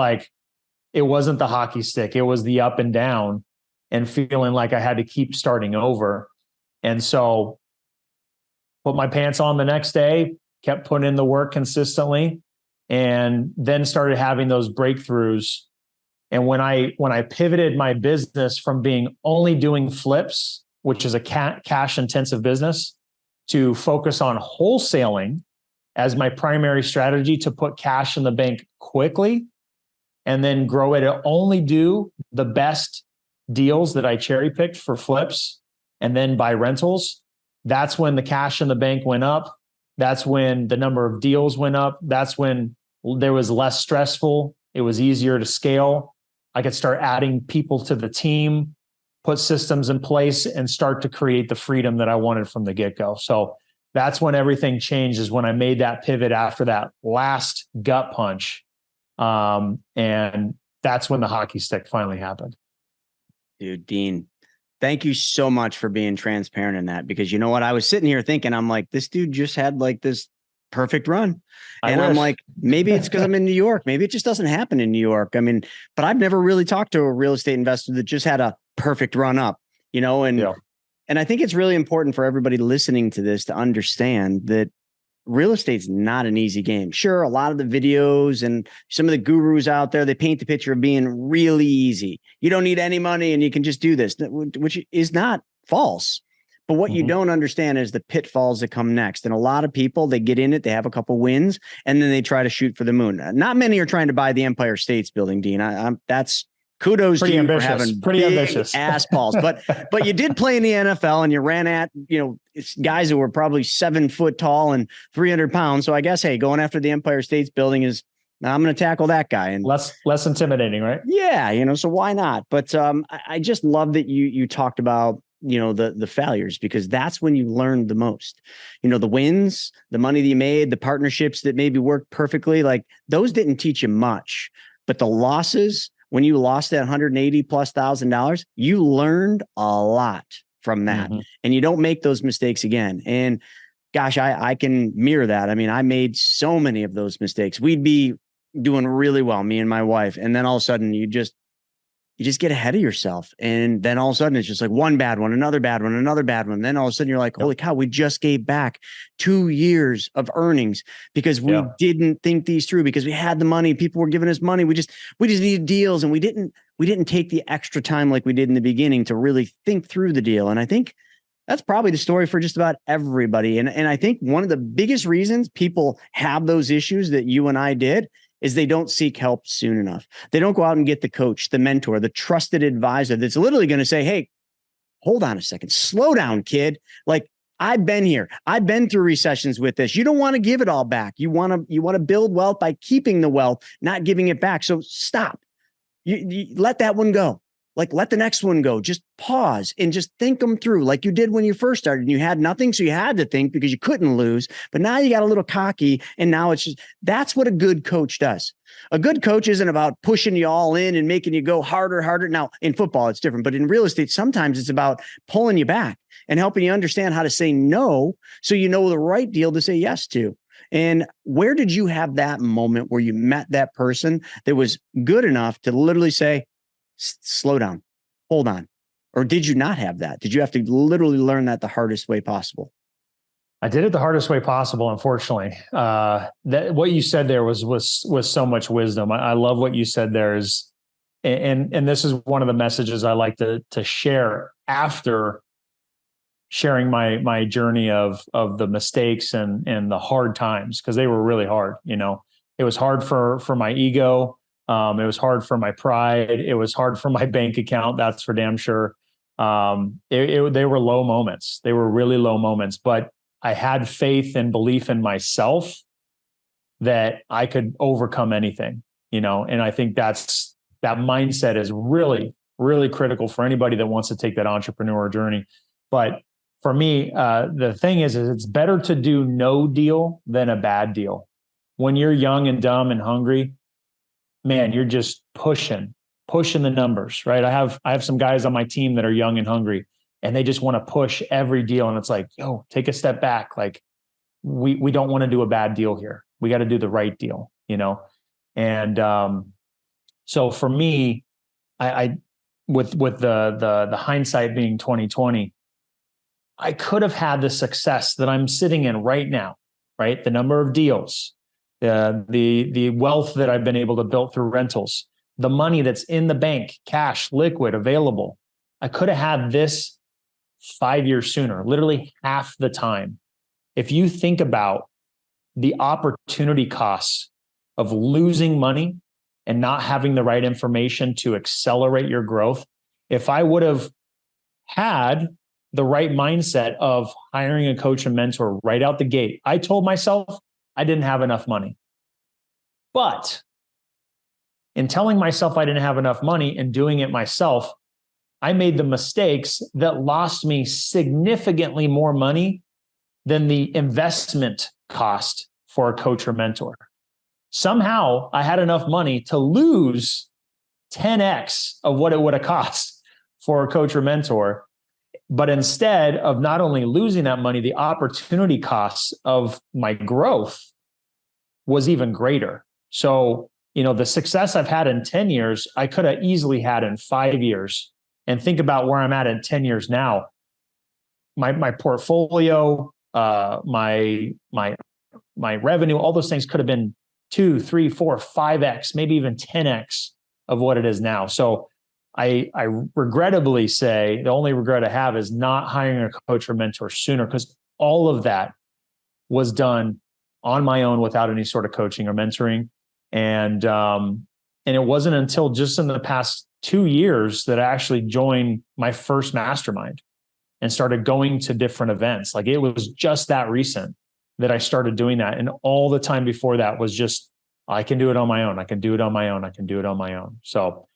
it wasn't the hockey stick. It was the up and down and feeling like I had to keep starting over. And so put my pants on the next day, kept putting in the work consistently, and then started having those breakthroughs. And when I pivoted my business from being only doing flips, which is a cash intensive business, to focus on wholesaling as my primary strategy to put cash in the bank quickly and then grow it to only do the best deals that I cherry picked for flips and then buy rentals, that's when the cash in the bank went up. That's when the number of deals went up. That's when there was less stressful. It was easier to scale. I could start adding people to the team, put systems in place, and start to create the freedom that I wanted from the get-go. So that's when everything changed, is when I made that pivot after that last gut punch. And that's when the hockey stick finally happened. Dude, Dean, thank you so much for being transparent in that, because you know what? I was sitting here thinking, I'm like, this dude just had this perfect run. And I'm like, maybe it's because I'm in New York. Maybe it just doesn't happen in New York. I mean, but I've never really talked to a real estate investor that just had a perfect run up, and I think it's really important for everybody listening to this to understand that real estate's not an easy game. Sure, a lot of the videos and some of the gurus out there, they paint the picture of being really easy. You don't need any money and you can just do this, which is not false. But what you don't understand is the pitfalls that come next. And a lot of people, they get in it, they have a couple wins, and then they try to shoot for the moon. Not many are trying to buy the Empire State's Building, Dean. That's kudos to you for having pretty ambitious ass balls. But you did play in the NFL, and you ran at guys who were probably 7 foot tall and 300 pounds. So I guess, hey, going after the Empire State's Building is, I'm going to tackle that guy, and less intimidating, right? Yeah, so why not? But I just love that you talked about the failures, because that's when you learn the most. The wins, the money that you made, the partnerships that maybe worked perfectly, those didn't teach you much. But the losses, when you lost that $180,000+, you learned a lot from that, and you don't make those mistakes again. And gosh, I can mirror that. I mean, I made so many of those mistakes. We'd be doing really well, me and my wife, and then all of a sudden you just get ahead of yourself. And then all of a sudden it's just one bad one, another bad one, another bad one. Then all of a sudden you're like, holy cow, we just gave back 2 years of earnings because we didn't think these through, because we had the money. People were giving us money. We just needed deals. And we didn't take the extra time like we did in the beginning to really think through the deal. And I think that's probably the story for just about everybody. And I think one of the biggest reasons people have those issues that you and I did is they don't seek help soon enough. They don't go out and get the coach, the mentor, the trusted advisor that's literally going to say, hey, hold on a second, slow down, kid. I've been here. I've been through recessions with this. You don't want to give it all back. You want to build wealth by keeping the wealth, not giving it back. So stop. You let that one go. Like, let the next one go. Just pause and just think them through like you did when you first started and you had nothing. So you had to think because you couldn't lose. But now you got a little cocky and now it's just, that's what a good coach does. A good coach isn't about pushing you all in and making you go harder. Now, in football, it's different. But in real estate, sometimes it's about pulling you back and helping you understand how to say no so you know the right deal to say yes to. And where did you have that moment where you met that person that was good enough to literally say, slow down, hold on? Or did you not have that? Did you have to literally learn that the hardest way possible? I did it the hardest way possible, unfortunately. That what you said there was so much wisdom. I love what you said there is, and this is one of the messages I like to share after sharing my journey of the mistakes and the hard times, because they were really hard. You know, it was hard for my ego. It was hard for my pride. It was hard for my bank account. That's for damn sure. They were low moments. They were really low moments, but I had faith and belief in myself that I could overcome anything, you know? And I think that mindset is really, really critical for anybody that wants to take that entrepreneur journey. But for me, the thing is it's better to do no deal than a bad deal. When you're young and dumb and hungry, man, you're just pushing the numbers, right? I have some guys on my team that are young and hungry and they just want to push every deal. And it's like, yo, take a step back. Like we don't want to do a bad deal here. We got to do the right deal, you know? And so for me, I with the hindsight being 2020, I could have had the success that I'm sitting in right now, right? The number of deals, the wealth that I've been able to build through rentals, the money that's in the bank, cash, liquid, available. I could have had this 5 years sooner, literally half the time. If you think about the opportunity costs of losing money and not having the right information to accelerate your growth, if I would have had the right mindset of hiring a coach and mentor right out the gate, I told myself I didn't have enough money. But in telling myself I didn't have enough money and doing it myself, I made the mistakes that lost me significantly more money than the investment cost for a coach or mentor. Somehow I had enough money to lose 10x of what it would have cost for a coach or mentor. But instead of not only losing that money, the opportunity costs of my growth was even greater. So, you know, the success I've had in 10 years, I could have easily had in 5 years. And think about where I'm at in 10 years now. My portfolio, my revenue, all those things could have been 2, 3, 4, 5x, maybe even 10x of what it is now. So I regrettably say the only regret I have is not hiring a coach or mentor sooner, because all of that was done on my own without any sort of coaching or mentoring. And it wasn't until just in the past 2 years that I actually joined my first mastermind and started going to different events. Like it was just that recent that I started doing that. And all the time before that was just, I can do it on my own. I can do it on my own. I can do it on my own. So,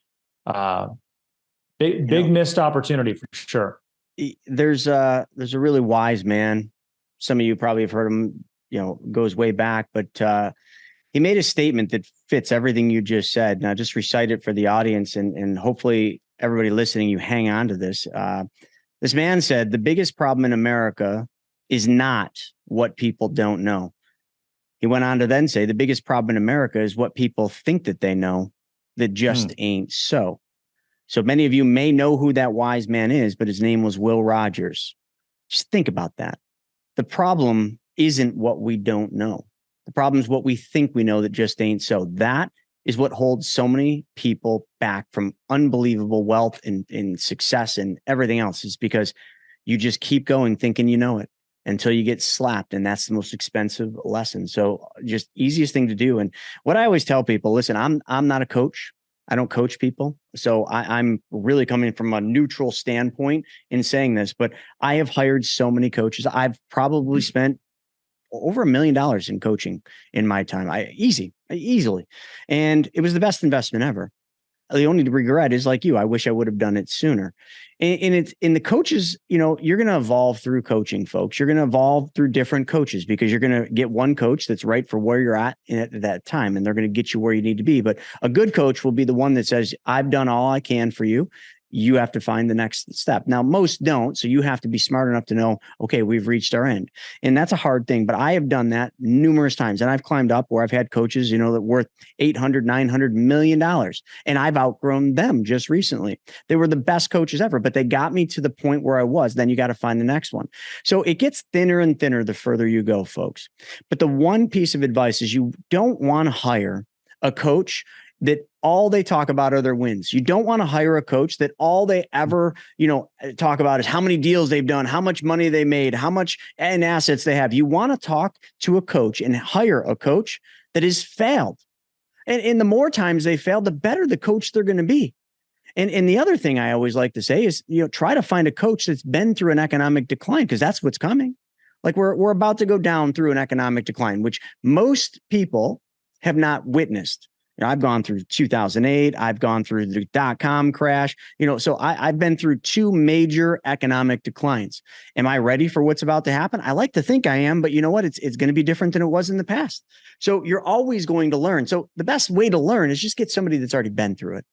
big missed opportunity for sure. There's a really wise man. Some of you probably have heard him, goes way back, but he made a statement that fits everything you just said. Now just recite it for the audience and hopefully everybody listening, you hang on to this. This man said, the biggest problem in America is not what people don't know. He went on to then say, the biggest problem in America is what people think that they know that just ain't so. So many of you may know who that wise man is, but his name was Will Rogers. Just think about that. The problem isn't what we don't know. The problem is what we think we know that just ain't so. That is what holds so many people back from unbelievable wealth and success and everything else, is because you just keep going thinking you know it until you get slapped. And that's the most expensive lesson. So just easiest thing to do. And what I always tell people, listen, I'm not a coach. I don't coach people. So I'm really coming from a neutral standpoint in saying this, but I have hired so many coaches. I've probably spent over $1 million in coaching in my time. Easily. And it was the best investment ever. The only regret is like you, I wish I would have done it sooner. And it's in the coaches, you're going to evolve through coaching, folks. You're going to evolve through different coaches because you're going to get one coach that's right for where you're at that time. And they're going to get you where you need to be. But a good coach will be the one that says, I've done all I can for you. You have to find the next step. Now, most don't. So you have to be smart enough to know, okay, we've reached our end. And that's a hard thing, but I have done that numerous times. And I've climbed up where I've had coaches, that worth $800, $900 million. And I've outgrown them just recently. They were the best coaches ever, but they got me to the point where I was. Then you got to find the next one. So it gets thinner and thinner the further you go, folks. But the one piece of advice is you don't want to hire a coach that all they talk about are their wins. You don't want to hire a coach that all they ever, talk about is how many deals they've done, how much money they made, how much and assets they have. You want to talk to a coach and hire a coach that has failed. And the more times they fail, the better the coach they're going to be. And the other thing I always like to say is, try to find a coach that's been through an economic decline, because that's what's coming. Like we're about to go down through an economic decline, which most people have not witnessed. I've gone through 2008. I've gone through the dot-com crash, so I've been through two major economic declines. Am I ready for what's about to happen? I like to think I am, but you know what? It's going to be different than it was in the past. So you're always going to learn. So the best way to learn is just get somebody that's already been through it.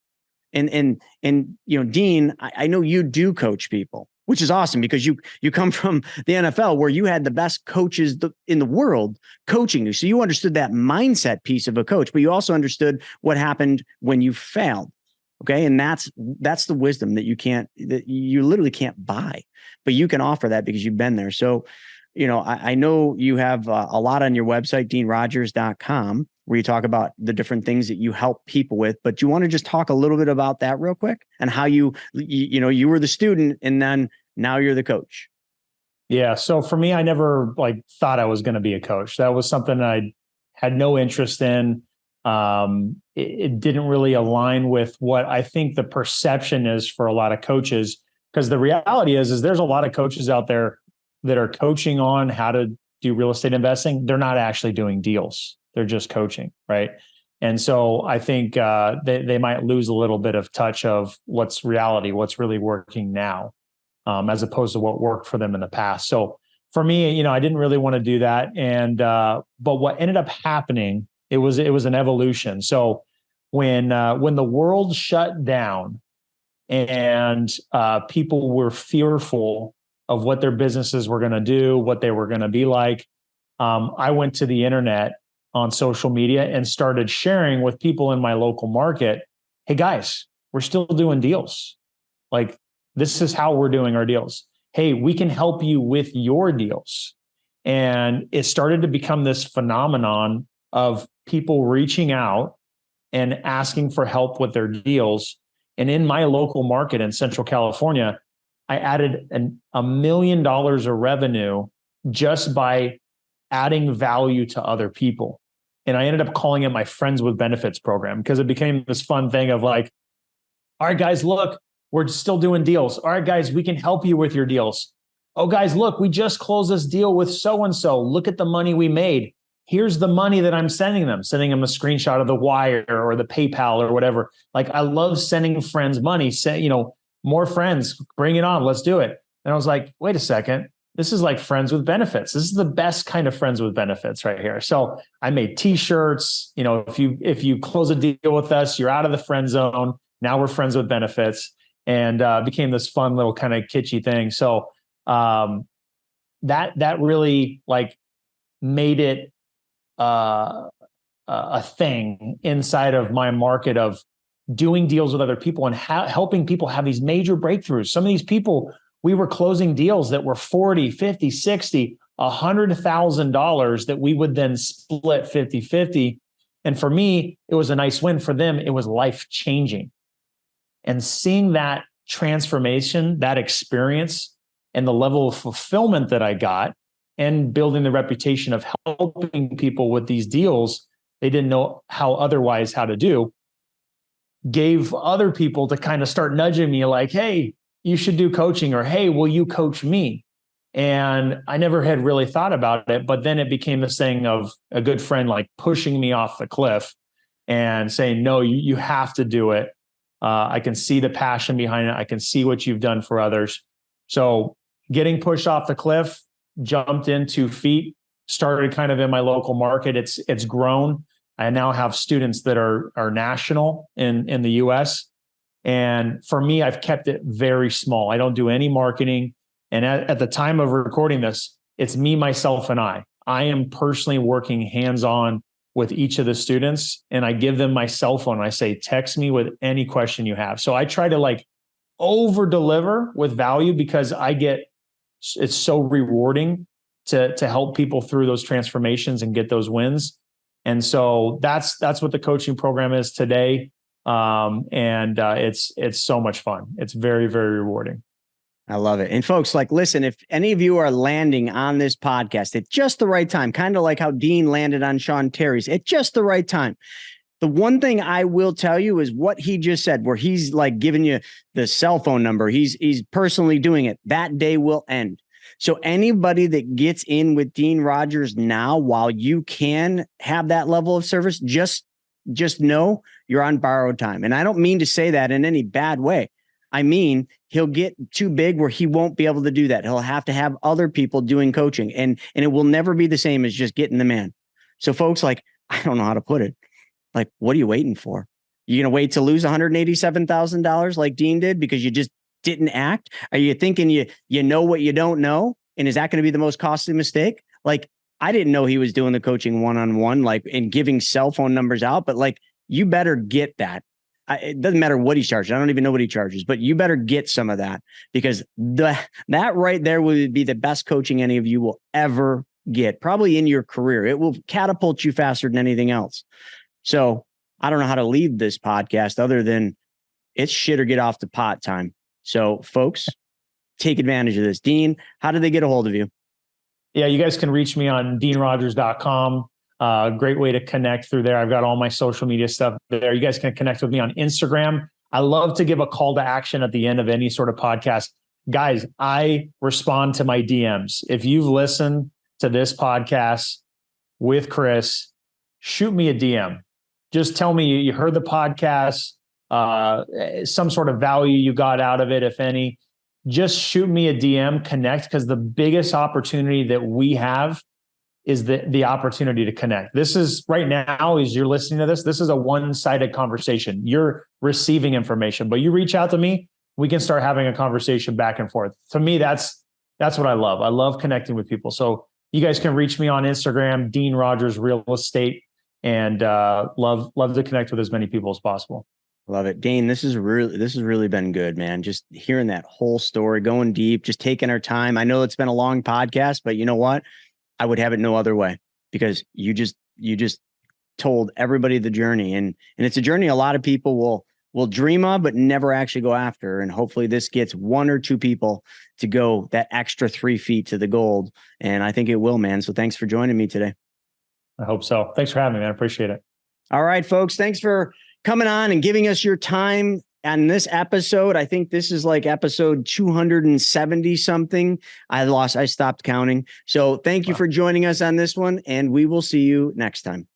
And Dean, I know you do coach people, which is awesome because you come from the NFL where you had the best coaches in the world coaching you. So you understood that mindset piece of a coach, but you also understood what happened when you failed. Okay. And that's the wisdom that you literally can't buy, but you can offer that because you've been there. So, I know you have a lot on your website, deanrogers.com, where you talk about the different things that you help people with, but you want to just talk a little bit about that real quick and how you were the student and then now you're the coach. Yeah. So for me, I never thought I was going to be a coach. That was something I had no interest in. It didn't really align with what I think the perception is for a lot of coaches, because the reality is there's a lot of coaches out there that are coaching on how to do real estate investing. They're not actually doing deals. They're just coaching, right? And so I think they might lose a little bit of touch of what's reality, what's really working now, as opposed to what worked for them in the past. So for me, I didn't really want to do that. And but what ended up happening, it was an evolution. So when the world shut down and people were fearful of what their businesses were going to do, what they were going to be like, I went to the internet on social media and started sharing with people in my local market, hey guys, we're still doing deals. This is how we're doing our deals. Hey, we can help you with your deals. And it started to become this phenomenon of people reaching out and asking for help with their deals. And in my local market in Central California, I added $1 million of revenue just by adding value to other people. And I ended up calling it my Friends with Benefits program because it became this fun thing of all right, guys, look, we're still doing deals. All right, guys, we can help you with your deals. Oh, guys, look, we just closed this deal with so-and-so. Look at the money we made. Here's the money that I'm sending them a screenshot of the wire or the PayPal or whatever. I love sending friends money, more friends, bring it on. Let's do it. And I was like, wait a second. This is like Friends with Benefits. This is the best kind of Friends with Benefits right here. So I made t-shirts. If you close a deal with us, you're out of the friend zone. Now we're Friends with Benefits, and became this fun little kind of kitschy thing. So that really made it a thing inside of my market of doing deals with other people and helping people have these major breakthroughs. Some of these people, we were closing deals that were $40, $50, $60, $100,000 that we would then split 50-50. And for me, it was a nice win. For them, it was life-changing. And seeing that transformation, that experience, and the level of fulfillment that I got, and building the reputation of helping people with these deals they didn't know how to do, gave other people to kind of start nudging me like, hey, you should do coaching, or hey, will you coach me? And I never had really thought about it, but then it became this thing of a good friend like pushing me off the cliff and saying, no, you have to do it. I can see the passion behind it. I can see what you've done for others. So getting pushed off the cliff, jumped in 2 feet, started kind of in my local market. It's grown. I now have students that are national in the US. And for me, I've kept it very small. I don't do any marketing. And at the time of recording this, it's me, myself, and I. I am personally working hands-on with each of the students, and I give them my cell phone. I say, text me with any question you have. So I try to like over deliver with value, because it's so rewarding to help people through those transformations and get those wins. And so that's what the coaching program is today. It's so much fun. It's very, very rewarding. I love it. And folks, like, listen, if any of you are landing on this podcast at just the right time, kind of like how Dean landed on Sean Terry's at just the right time. The one thing I will tell you is what he just said, where he's like giving you the cell phone number. He's personally doing it. That day will end. So anybody that gets in with Dean Rogers now, while you can have that level of service, just know you're on borrowed time. And I don't mean to say that in any bad way. I mean, he'll get too big where he won't be able to do that. He'll have to have other people doing coaching, and it will never be the same as just getting the man. So folks, like, I don't know how to put it. Like, what are you waiting for? You going to wait to lose $187,000 like Dean did because you just didn't act? Are you thinking you know what you don't know? And is that going to be the most costly mistake? Like, I didn't know he was doing the coaching one-on-one, like, and giving cell phone numbers out, but like, you better get that. It doesn't matter what he charges. I don't even know what he charges, but you better get some of that, because that right there would be the best coaching any of you will ever get, probably in your career. It will catapult you faster than anything else. So I don't know how to leave this podcast other than it's shit or get off the pot time. So folks, take advantage of this. Dean, how do they get a hold of you? Yeah, you guys can reach me on deanrogers.com. Great way to connect through there. I've got all my social media stuff there. You guys can connect with me on Instagram. I love to give a call to action at the end of any sort of podcast. Guys, I respond to my DMs. If you've listened to this podcast with Chris, shoot me a DM. Just tell me you heard the podcast, some sort of value you got out of it, if any. Just shoot me a DM, connect, because the biggest opportunity that we have is the opportunity to connect. This is right now, as you're listening to this is a one-sided conversation. You're receiving information, but you reach out to me, we can start having a conversation back and forth. To me, that's what I love. I love connecting with people. So you guys can reach me on Instagram, Dean Rogers Real Estate, and love to connect with as many people as possible. Love it. Dean, this has really been good, man. Just hearing that whole story, going deep, just taking our time. I know it's been a long podcast, but you know what? I would have it no other way, because you just told everybody the journey, and it's a journey a lot of people will dream of, but never actually go after. And hopefully this gets 1 or 2 people to go that extra 3 feet to the gold. And I think it will, man. So thanks for joining me today. I hope so. Thanks for having me, man. I appreciate it. All right, folks. Thanks for coming on and giving us your time on this episode. I think this is like episode 270 something. I stopped counting. So thank you for joining us on this one, and we will see you next time.